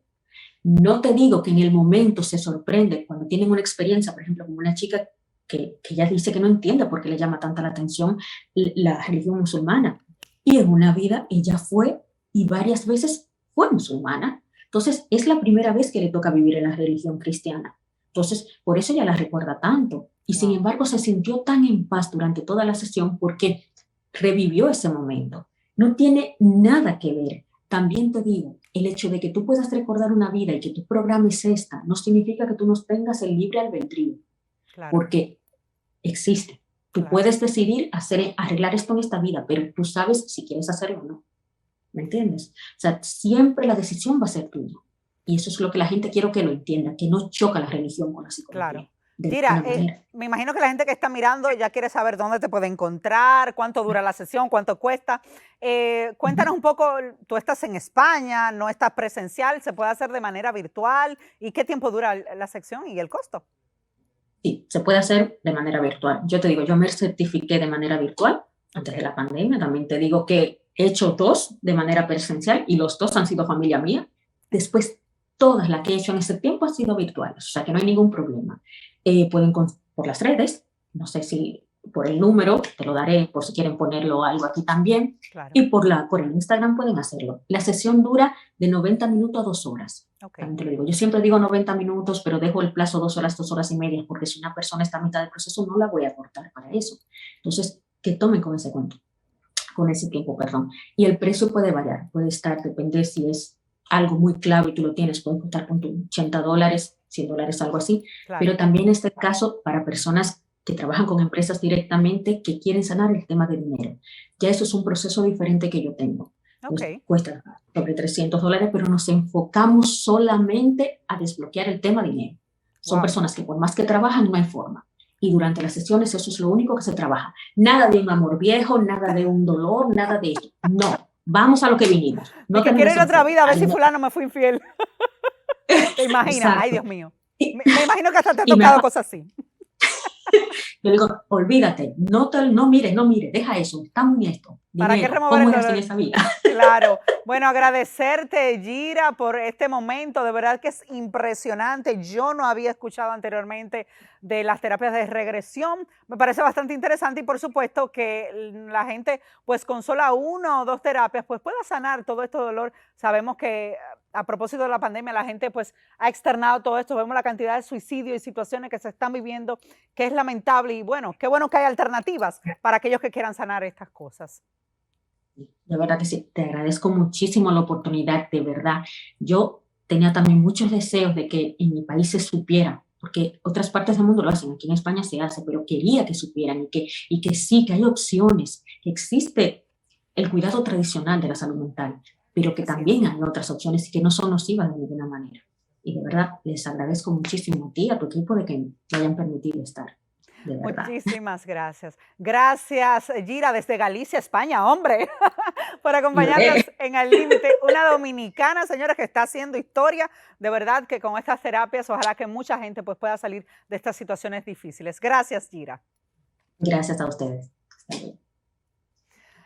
No te digo que en el momento se sorprende cuando tienen una experiencia, por ejemplo, como una chica que ya dice que no entiende por qué le llama tanta la atención la religión musulmana. Y en una vida ella fue y varias veces fue musulmana. Entonces, es la primera vez que le toca vivir en la religión cristiana. Entonces, por eso ella la recuerda tanto. Y sin embargo, se sintió tan en paz durante toda la sesión porque revivió ese momento. No tiene nada que ver. También te digo, el hecho de que tú puedas recordar una vida y que tú programes esta, no significa que tú no tengas el libre albedrío, porque existe. Tú puedes decidir arreglar esto en esta vida, pero tú sabes si quieres hacerlo o no. ¿Me entiendes? O sea, siempre la decisión va a ser tuya. Y eso es lo que la gente quiero que lo entienda, que no choca la religión con la psicología. Claro. Mira, me imagino que la gente que está mirando ya quiere saber dónde te puede encontrar, cuánto dura la sesión, cuánto cuesta. Cuéntanos un poco, tú estás en España, no estás presencial, ¿se puede hacer de manera virtual? ¿Y qué tiempo dura la sección y el costo? Sí, se puede hacer de manera virtual. Yo te digo, yo me certifiqué de manera virtual antes de la pandemia. También te digo que he hecho 2 de manera presencial y los 2 han sido familia mía. Después, todas las que he hecho en ese tiempo han sido virtuales, o sea que no hay ningún problema. Pueden por las redes, no sé si por el número, te lo daré por si quieren ponerlo algo aquí también, y por el Instagram pueden hacerlo. La sesión dura de 90 minutos a 2 horas. También te lo digo. Yo siempre digo 90 minutos, pero dejo el plazo 2 horas, 2 horas y media, porque si una persona está a mitad del proceso, no la voy a cortar para eso. Entonces, que tomen con ese tiempo, perdón. Y el precio puede variar, puede estar, depende si es algo muy clave y tú lo tienes, puede costar con $80, $100, algo así. Pero también en este caso, para personas que trabajan con empresas directamente que quieren sanar el tema de dinero. Ya eso es un proceso diferente que yo tengo. Pues cuesta sobre $300, pero nos enfocamos solamente a desbloquear el tema dinero. Son personas que por más que trabajan no hay forma. Y durante las sesiones eso es lo único que se trabaja. Nada de un amor viejo, nada de un dolor, nada de esto. No. Vamos a lo que vinimos. No que quiero ir otra vida a ver si fulano me fue infiel. ¿Te imaginas? Exacto. Ay, Dios mío. Me imagino que hasta te ha tocado cosas así. Yo digo, olvídate, no mires, deja eso, está muy esto. ¿Para qué remover el dolor? Esa vida? Claro. Bueno, agradecerte, Gira, por este momento. De verdad que es impresionante. Yo no había escuchado anteriormente de las terapias de regresión. Me parece bastante interesante y por supuesto que la gente, pues con sola 1 o 2 terapias, pues pueda sanar todo este dolor. Sabemos que a propósito de la pandemia, la gente pues ha externado todo esto. Vemos la cantidad de suicidios y situaciones que se están viviendo, que es lamentable. Y bueno, qué bueno que hay alternativas para aquellos que quieran sanar estas cosas. De verdad que sí, te agradezco muchísimo la oportunidad, de verdad. Yo tenía también muchos deseos de que en mi país se supiera, porque otras partes del mundo lo hacen, aquí en España se hace, pero quería que supieran y que sí, que hay opciones, que existe el cuidado tradicional de la salud mental, pero que también hay otras opciones y que no son nocivas de ninguna manera. Y de verdad, les agradezco muchísimo a ti y a tu equipo de que me hayan permitido estar. De verdad. Muchísimas gracias. Gracias, Gira, desde Galicia, España, hombre, por acompañarnos en Al Límite. Una dominicana, señora, que está haciendo historia. De verdad que con estas terapias, ojalá que mucha gente pues, pueda salir de estas situaciones difíciles. Gracias, Gira. Gracias a ustedes.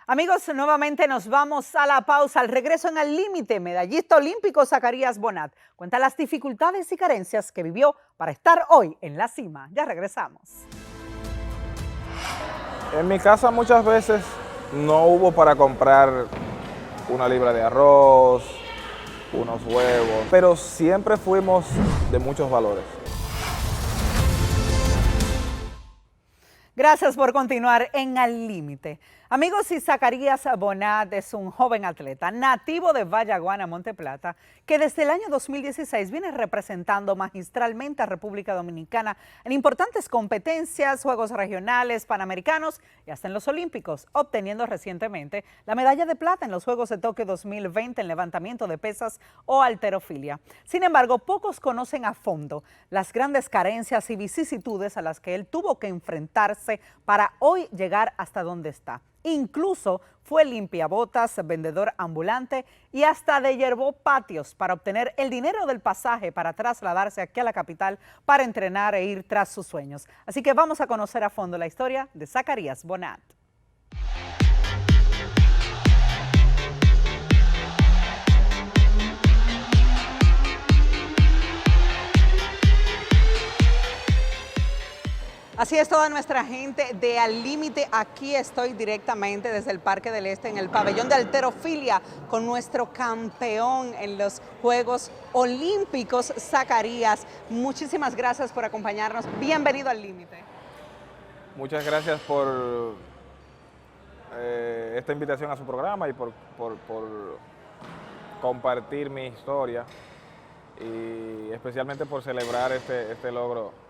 Amigos, nuevamente nos vamos a la pausa. Al regreso en Al Límite, medallista olímpico Zacarías Bonat cuenta las dificultades y carencias que vivió para estar hoy en la cima. Ya regresamos. En mi casa muchas veces no hubo para comprar una libra de arroz, unos huevos, pero siempre fuimos de muchos valores. Gracias por continuar en Al Límite. Amigos, y Zacarías Bonat es un joven atleta nativo de Vallaguana, Monteplata, que desde el año 2016 viene representando magistralmente a República Dominicana en importantes competencias, juegos regionales, panamericanos y hasta en los olímpicos, obteniendo recientemente la medalla de plata en los Juegos de Tokio 2020 en levantamiento de pesas o halterofilia. Sin embargo, pocos conocen a fondo las grandes carencias y vicisitudes a las que él tuvo que enfrentarse para hoy llegar hasta donde está. Incluso fue limpiabotas, vendedor ambulante y hasta deshiervó patios para obtener el dinero del pasaje para trasladarse aquí a la capital para entrenar e ir tras sus sueños. Así que vamos a conocer a fondo la historia de Zacarías Bonat. Así es, toda nuestra gente de Al Límite. Aquí estoy directamente desde el Parque del Este en el pabellón de halterofilia con nuestro campeón en los Juegos Olímpicos, Zacarías. Muchísimas gracias por acompañarnos. Bienvenido al Límite. Muchas gracias por esta invitación a su programa y por compartir mi historia y especialmente por celebrar este logro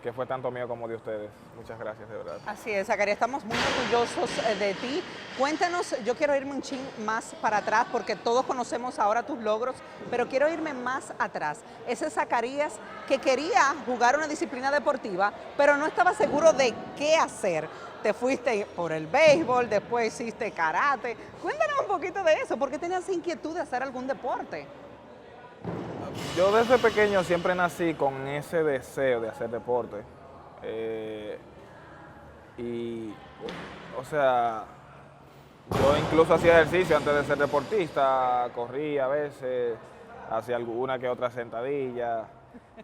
que fue tanto mío como de ustedes. Muchas gracias, de verdad. Así es, Zacarías, estamos muy orgullosos de ti. Cuéntanos, yo quiero irme un chin más para atrás porque todos conocemos ahora tus logros, pero quiero irme más atrás. Ese Zacarías que quería jugar una disciplina deportiva, pero no estaba seguro de qué hacer. Te fuiste por el béisbol, después hiciste karate. Cuéntanos un poquito de eso, ¿por qué tenías inquietud de hacer algún deporte? Yo desde pequeño siempre nací con ese deseo de hacer deporte. O sea, yo incluso hacía ejercicio antes de ser deportista, corría a veces, hacía alguna que otra sentadilla,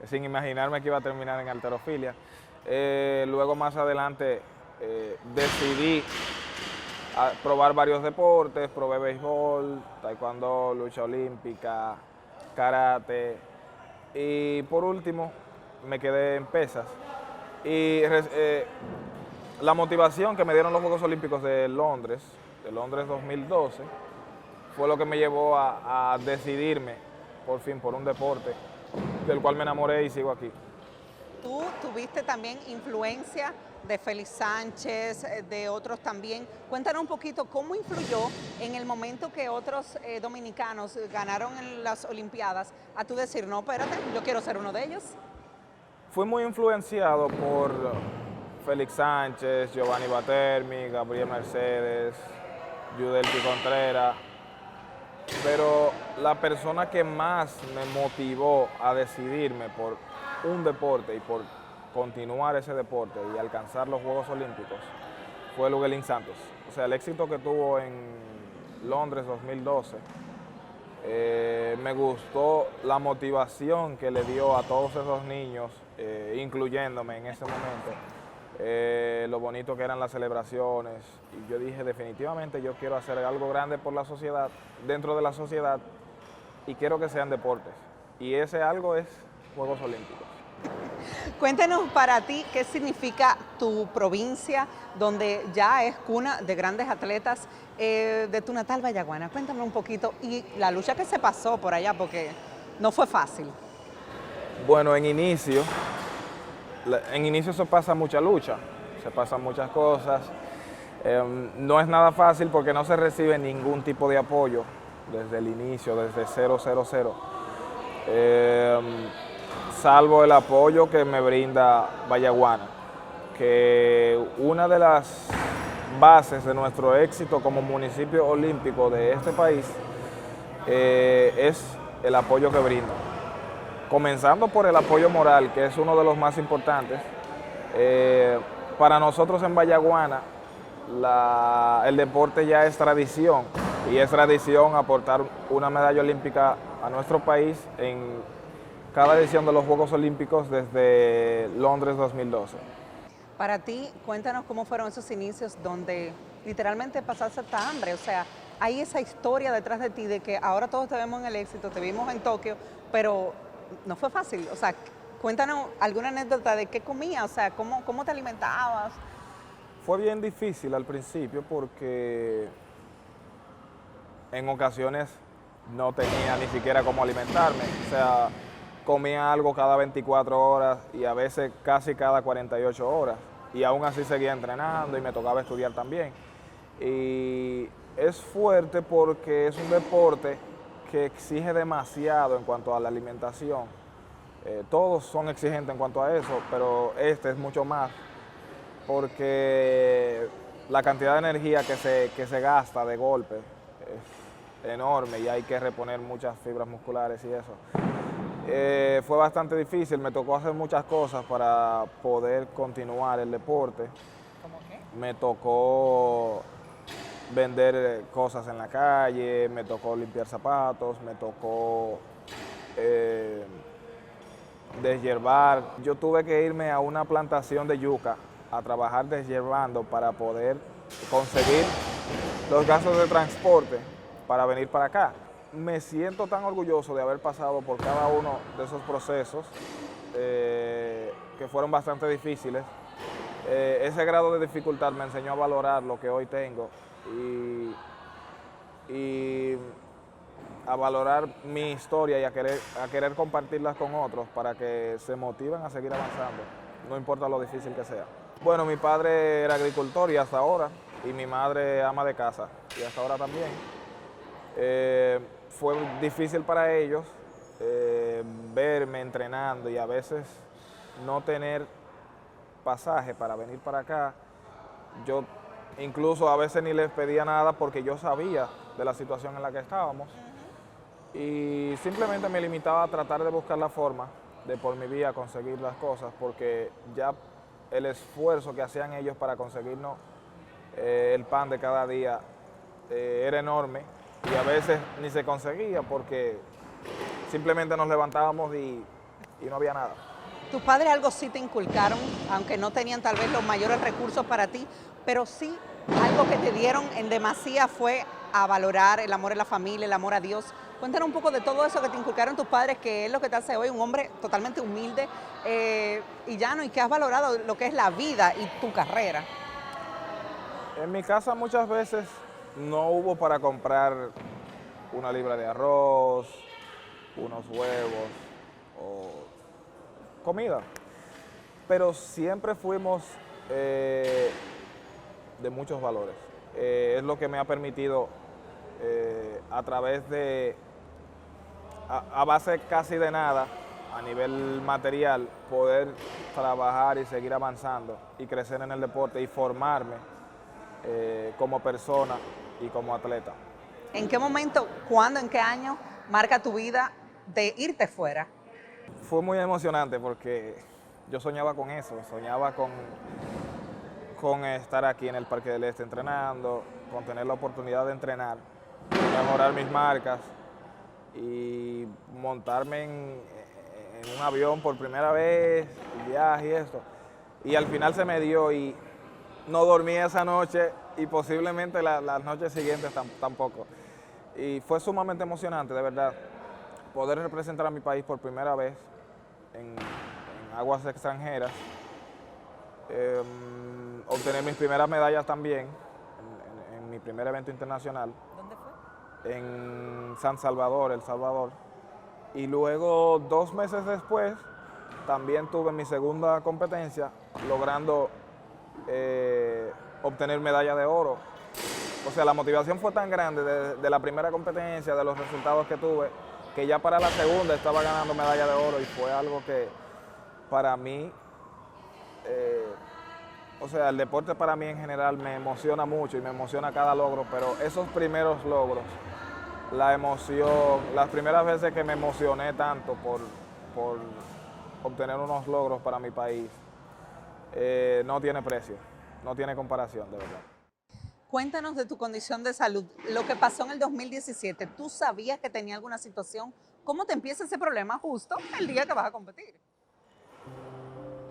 sin imaginarme que iba a terminar en halterofilia. Luego más adelante decidí probar varios deportes, probé béisbol, taekwondo, lucha olímpica, karate y por último me quedé en pesas. Y la motivación que me dieron los Juegos Olímpicos de Londres 2012, fue lo que me llevó a decidirme por fin por un deporte del cual me enamoré y sigo aquí. Tú tuviste también influencia de Félix Sánchez, de otros también. Cuéntanos un poquito cómo influyó en el momento que otros dominicanos ganaron en las Olimpiadas a tú decir, no, espérate, yo quiero ser uno de ellos. Fui muy influenciado por Félix Sánchez, Giovanni Batermi, Gabriel Mercedes, Yudelki Contreras, pero la persona que más me motivó a decidirme por un deporte y por continuar ese deporte y alcanzar los Juegos Olímpicos fue Luguelín Santos. O sea, el éxito que tuvo en Londres 2012, me gustó la motivación que le dio a todos esos niños, incluyéndome en ese momento, lo bonito que eran las celebraciones. Y yo dije, definitivamente yo quiero hacer algo grande por la sociedad, dentro de la sociedad, y quiero que sean deportes. Y ese algo es Juegos Olímpicos. Cuéntanos para ti qué significa tu provincia, donde ya es cuna de grandes atletas, de tu natal Vallaguana. Cuéntame un poquito y la lucha que se pasó por allá, porque no fue fácil. Bueno, en inicio se pasa mucha lucha, se pasan muchas cosas. No es nada fácil porque no se recibe ningún tipo de apoyo desde el inicio, desde 000. eh, salvo el apoyo que me brinda Vallaguana, que una de las bases de nuestro éxito como municipio olímpico de este país es el apoyo que brinda. Comenzando por el apoyo moral, que es uno de los más importantes. Para nosotros en Vallaguana, el deporte ya es tradición, y es tradición aportar una medalla olímpica a nuestro país en cada edición de los Juegos Olímpicos desde Londres 2012. Para ti, cuéntanos cómo fueron esos inicios donde literalmente pasaste hasta hambre, o sea, hay esa historia detrás de ti de que ahora todos te vemos en el éxito, te vimos en Tokio, pero no fue fácil, o sea, cuéntanos alguna anécdota de qué comías, o sea, cómo te alimentabas. Fue bien difícil al principio porque en ocasiones no tenía ni siquiera cómo alimentarme, o sea, comía algo cada 24 horas y a veces casi cada 48 horas, y aún así seguía entrenando y me tocaba estudiar también. Y es fuerte porque es un deporte que exige demasiado en cuanto a la alimentación. Todos son exigentes en cuanto a eso, pero este es mucho más, porque la cantidad de energía que se gasta de golpe es enorme y hay que reponer muchas fibras musculares y eso. Fue bastante difícil, me tocó hacer muchas cosas para poder continuar el deporte. ¿Cómo qué? Me tocó vender cosas en la calle, me tocó limpiar zapatos, me tocó deshiervar. Yo tuve que irme a una plantación de yuca a trabajar deshiervando para poder conseguir los gastos de transporte para venir para acá. Me siento tan orgulloso de haber pasado por cada uno de esos procesos que fueron bastante difíciles. Ese grado de dificultad me enseñó a valorar lo que hoy tengo y a valorar mi historia y a querer compartirlas con otros para que se motiven a seguir avanzando, no importa lo difícil que sea. Bueno, mi padre era agricultor y hasta ahora, y mi madre ama de casa y hasta ahora también. Fue difícil para ellos verme entrenando y a veces no tener pasaje para venir para acá. Yo incluso a veces ni les pedía nada porque yo sabía de la situación en la que estábamos y simplemente me limitaba a tratar de buscar la forma de por mi vía conseguir las cosas, porque ya el esfuerzo que hacían ellos para conseguirnos el pan de cada día era enorme y a veces ni se conseguía porque simplemente nos levantábamos y no había nada. ¿Tus padres algo sí te inculcaron, aunque no tenían tal vez los mayores recursos para ti, pero sí algo que te dieron en demasía fue a valorar el amor a la familia, el amor a Dios? Cuéntanos un poco de todo eso que te inculcaron tus padres, que es lo que te hace hoy un hombre totalmente humilde y llano, y que has valorado lo que es la vida y tu carrera. En mi casa muchas veces no hubo para comprar una libra de arroz, unos huevos o comida, pero siempre fuimos de muchos valores. Es lo que me ha permitido a través de, a base casi de nada, a nivel material, poder trabajar y seguir avanzando y crecer en el deporte y formarme como persona y como atleta. ¿En qué momento, cuándo, en qué año marca tu vida de irte fuera? Fue muy emocionante porque yo soñaba con eso, soñaba con estar aquí en el Parque del Este entrenando, con tener la oportunidad de entrenar, mejorar mis marcas y montarme en un avión por primera vez, el viaje y esto. Y al final se me dio y no dormí esa noche y posiblemente las noches siguientes tampoco. Y fue sumamente emocionante, de verdad, poder representar a mi país por primera vez en aguas extranjeras, obtener mis primeras medallas también en mi primer evento internacional. ¿Dónde fue? En San Salvador, El Salvador. Y luego, 2 meses después, también tuve mi segunda competencia, logrando obtener medalla de oro. O sea, la motivación fue tan grande de la primera competencia, de los resultados que tuve, que ya para la segunda estaba ganando medalla de oro y fue algo que para mí, o sea, el deporte para mí en general me emociona mucho y me emociona cada logro, pero esos primeros logros, la emoción, las primeras veces que me emocioné tanto por obtener unos logros para mi país, no tiene precio, no tiene comparación, de verdad. Cuéntanos de tu condición de salud, lo que pasó en el 2017. ¿Tú sabías que tenía alguna situación? ¿Cómo te empieza ese problema justo el día que vas a competir?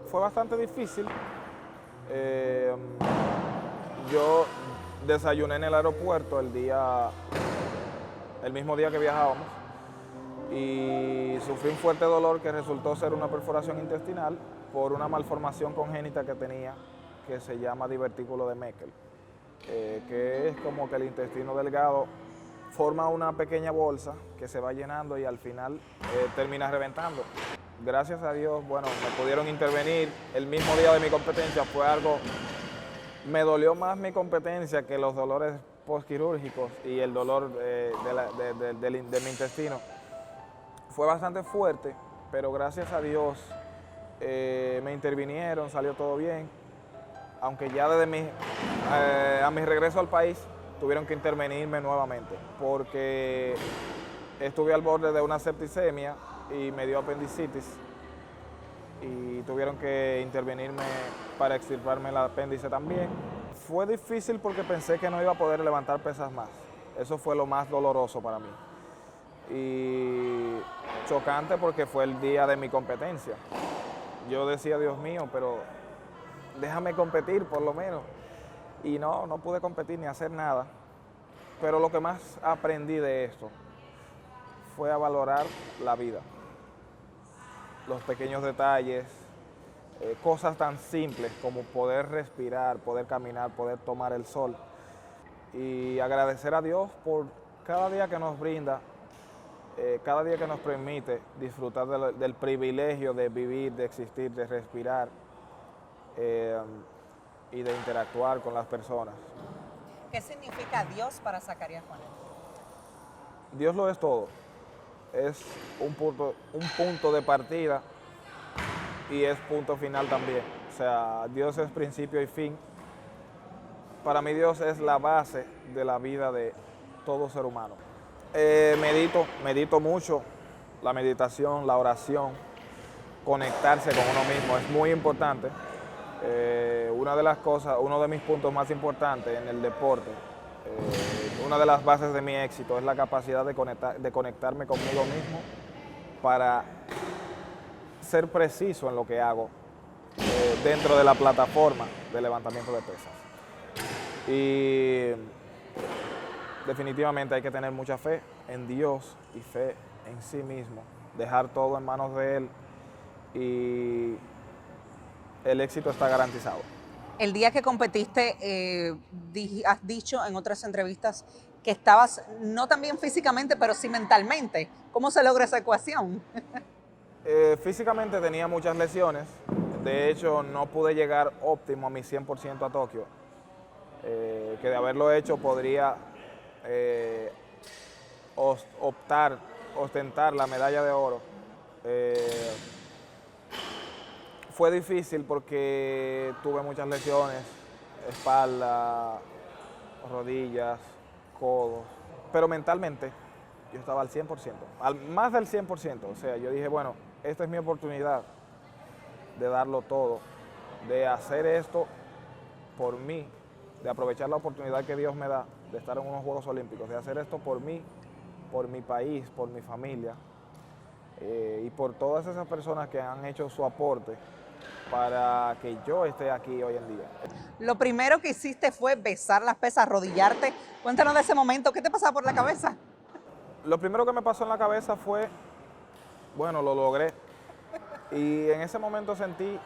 Fue bastante difícil. Yo desayuné en el aeropuerto el mismo día que viajábamos y sufrí un fuerte dolor que resultó ser una perforación intestinal por una malformación congénita que tenía que se llama divertículo de Meckel, que es como que el intestino delgado forma una pequeña bolsa que se va llenando y al final termina reventando. Gracias a Dios, bueno, me pudieron intervenir el mismo día de mi competencia, me dolió más mi competencia que los dolores postquirúrgicos y el dolor de mi intestino. Fue bastante fuerte, pero gracias a Dios me intervinieron, salió todo bien, aunque ya desde a mi regreso al país tuvieron que intervenirme nuevamente porque estuve al borde de una septicemia y me dio apendicitis y tuvieron que intervenirme para extirparme el apéndice también. Fue difícil porque pensé que no iba a poder levantar pesas más. Eso fue lo más doloroso para mí. Y chocante porque fue el día de mi competencia. Yo decía, Dios mío, pero déjame competir por lo menos. Y no pude competir ni hacer nada. Pero lo que más aprendí de esto fue a valorar la vida. Los pequeños detalles, cosas tan simples como poder respirar, poder caminar, poder tomar el sol. Y agradecer a Dios por cada día que nos brinda, cada día que nos permite disfrutar del privilegio de vivir, de existir, de respirar y de interactuar con las personas. ¿Qué significa Dios para Zacarías Juanet? Dios lo es todo. Es un punto de partida y es punto final también. O sea, Dios es principio y fin. Para mí Dios es la base de la vida de todo ser humano. Medito mucho, la meditación, la oración, conectarse con uno mismo es muy importante. Uno de mis puntos más importantes en el deporte, una de las bases de mi éxito es la capacidad de conectarme conmigo mismo para ser preciso en lo que hago dentro de la plataforma de levantamiento de pesas. Y definitivamente hay que tener mucha fe en Dios y fe en sí mismo, dejar todo en manos de Él y el éxito está garantizado. El día que competiste, has dicho en otras entrevistas que estabas no tan bien físicamente, pero sí mentalmente. ¿Cómo se logra esa ecuación? Físicamente tenía muchas lesiones. De hecho, no pude llegar óptimo a mi 100% a Tokio. Que de haberlo hecho podría ostentar la medalla de oro. Fue difícil porque tuve muchas lesiones, espalda, rodillas, codos, pero mentalmente yo estaba al 100%, más del 100%. O sea, yo dije, bueno, esta es mi oportunidad de darlo todo, de hacer esto por mí, de aprovechar la oportunidad que Dios me da de estar en unos Juegos Olímpicos, de hacer esto por mí, por mi país, por mi familia y por todas esas personas que han hecho su aporte para que yo esté aquí hoy en día. Lo primero que hiciste fue besar las pesas, arrodillarte. Cuéntanos de ese momento, ¿qué te pasaba por la cabeza? Lo primero que me pasó en la cabeza fue, bueno, lo logré. Y en ese momento sentí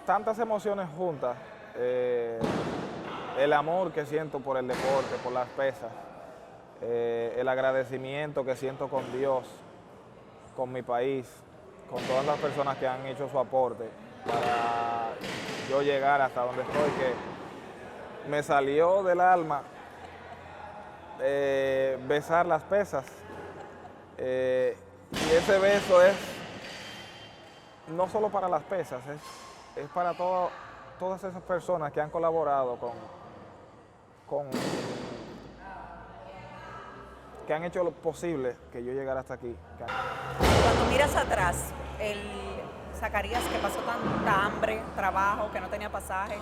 tantas emociones juntas. El amor que siento por el deporte, por las pesas, el agradecimiento que siento con Dios, con mi país, con todas las personas que han hecho su aporte para yo llegar hasta donde estoy, que me salió del alma besar las pesas Y ese beso es no solo para las pesas, es para todas esas personas que han colaborado que han hecho lo posible que yo llegara hasta aquí. Cuando miras atrás, el Zacarías que pasó tanta hambre, trabajo, que no tenía pasaje,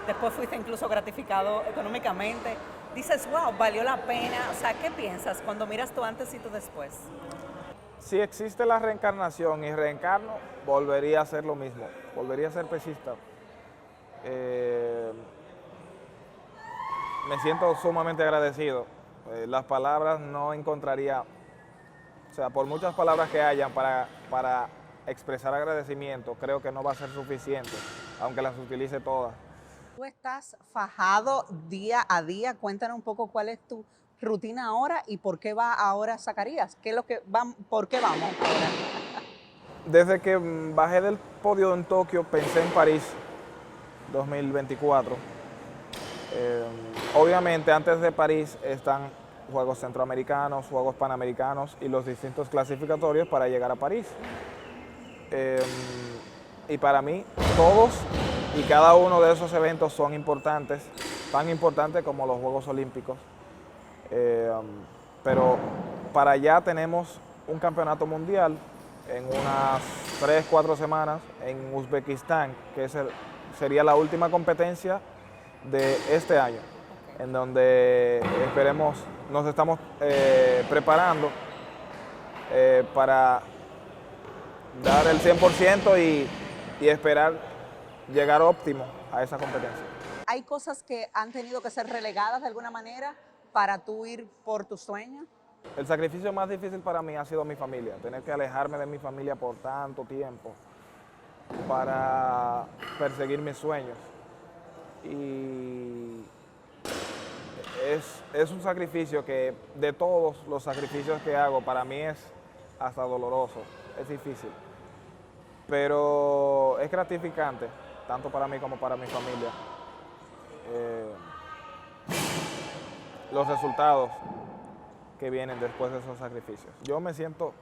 después fuiste incluso gratificado económicamente, dices, wow, valió la pena. O sea, ¿qué piensas cuando miras tu antes y tu después? Si existe la reencarnación y reencarno, volvería a hacer lo mismo, volvería a ser pesista. Me siento sumamente agradecido. Las palabras no encontraría, o sea, por muchas palabras que hayan para expresar agradecimiento, creo que no va a ser suficiente, aunque las utilice todas. Tú estás fajado día a día. Cuéntanos un poco cuál es tu rutina ahora y por qué va ahora Zacarías. ¿Qué es lo que por qué vamos ahora? Desde que bajé del podio en Tokio, pensé en París 2024. Obviamente antes de París están Juegos Centroamericanos, Juegos Panamericanos y los distintos clasificatorios para llegar a París. Y para mí todos y cada uno de esos eventos son importantes, tan importantes como los Juegos Olímpicos. Pero para allá tenemos un campeonato mundial en unas 3-4 semanas en Uzbekistán, que sería la última competencia de este año, en donde esperemos, nos estamos preparando para dar el 100% y esperar llegar óptimo a esa competencia. ¿Hay cosas que han tenido que ser relegadas de alguna manera para tú ir por tu sueño? El sacrificio más difícil para mí ha sido mi familia, tener que alejarme de mi familia por tanto tiempo para perseguir mis sueños. Y es un sacrificio que de todos los sacrificios que hago, para mí es hasta doloroso, es difícil. Pero es gratificante, tanto para mí como para mi familia. Los resultados que vienen después de esos sacrificios. Yo me siento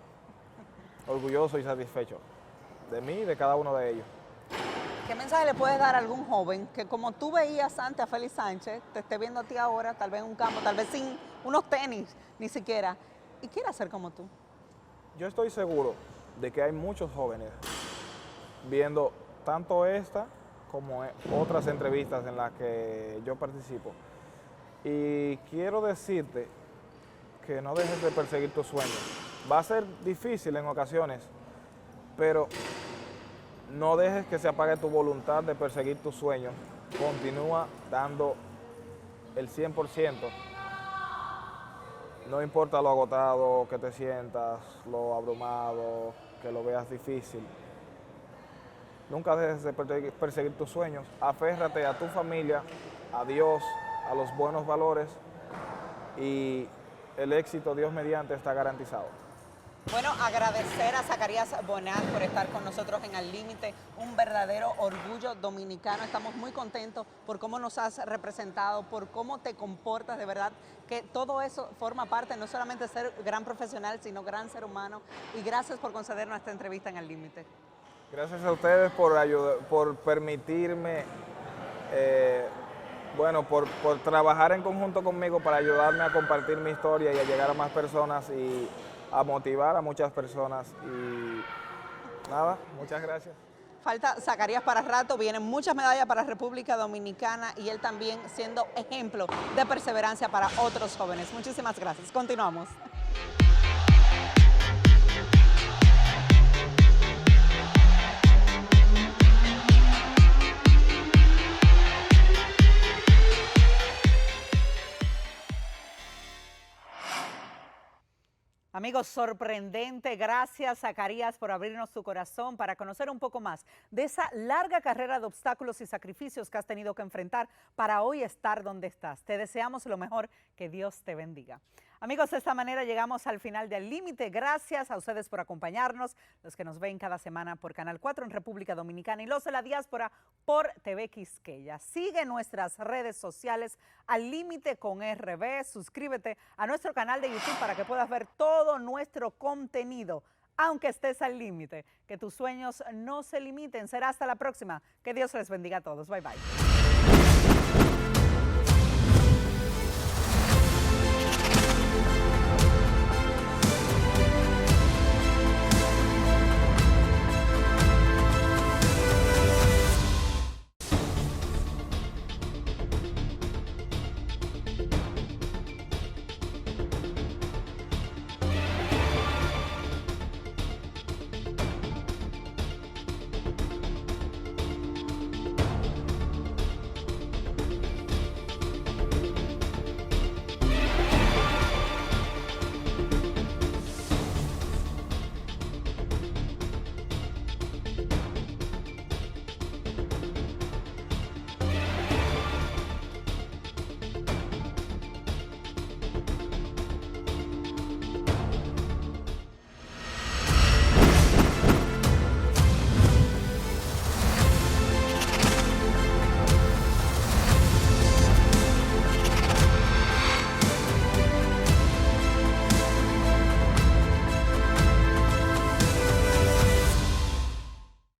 orgulloso y satisfecho de mí y de cada uno de ellos. ¿Qué mensaje le puedes dar a algún joven que como tú veías antes a Félix Sánchez, te esté viendo a ti ahora, tal vez en un campo, tal vez sin unos tenis ni siquiera, y quiera ser como tú? Yo estoy seguro de que hay muchos jóvenes viendo tanto esta como otras entrevistas en las que yo participo. Y quiero decirte que no dejes de perseguir tus sueños. Va a ser difícil en ocasiones, pero no dejes que se apague tu voluntad de perseguir tus sueños. Continúa dando el 100%. No importa lo agotado que te sientas, lo abrumado, que lo veas difícil. Nunca dejes de perseguir tus sueños. Aférrate a tu familia, a Dios, a los buenos valores y el éxito, Dios mediante, está garantizado. Bueno, agradecer a Zacarías Bonat por estar con nosotros en Al Límite, un verdadero orgullo dominicano. Estamos muy contentos por cómo nos has representado, por cómo te comportas, de verdad, que todo eso forma parte no solamente de ser gran profesional, sino gran ser humano. Y gracias por concedernos esta entrevista en Al Límite. Gracias a ustedes por permitirme, por trabajar en conjunto conmigo para ayudarme a compartir mi historia y a llegar a más personas y a motivar a muchas personas. Y nada, muchas gracias. Falta Zacarías para rato, vienen muchas medallas para República Dominicana y él también siendo ejemplo de perseverancia para otros jóvenes. Muchísimas gracias. Continuamos. Amigos, sorprendente. Gracias, Zacarías, por abrirnos tu corazón para conocer un poco más de esa larga carrera de obstáculos y sacrificios que has tenido que enfrentar para hoy estar donde estás. Te deseamos lo mejor. Que Dios te bendiga. Amigos, de esta manera llegamos al final del límite. Gracias a ustedes por acompañarnos, los que nos ven cada semana por Canal 4 en República Dominicana y los de la diáspora por TV Quisqueya. Sigue nuestras redes sociales Al Límite con RB. Suscríbete a nuestro canal de YouTube para que puedas ver todo nuestro contenido. Aunque estés al límite, que tus sueños no se limiten. Será hasta la próxima. Que Dios les bendiga a todos. Bye, bye.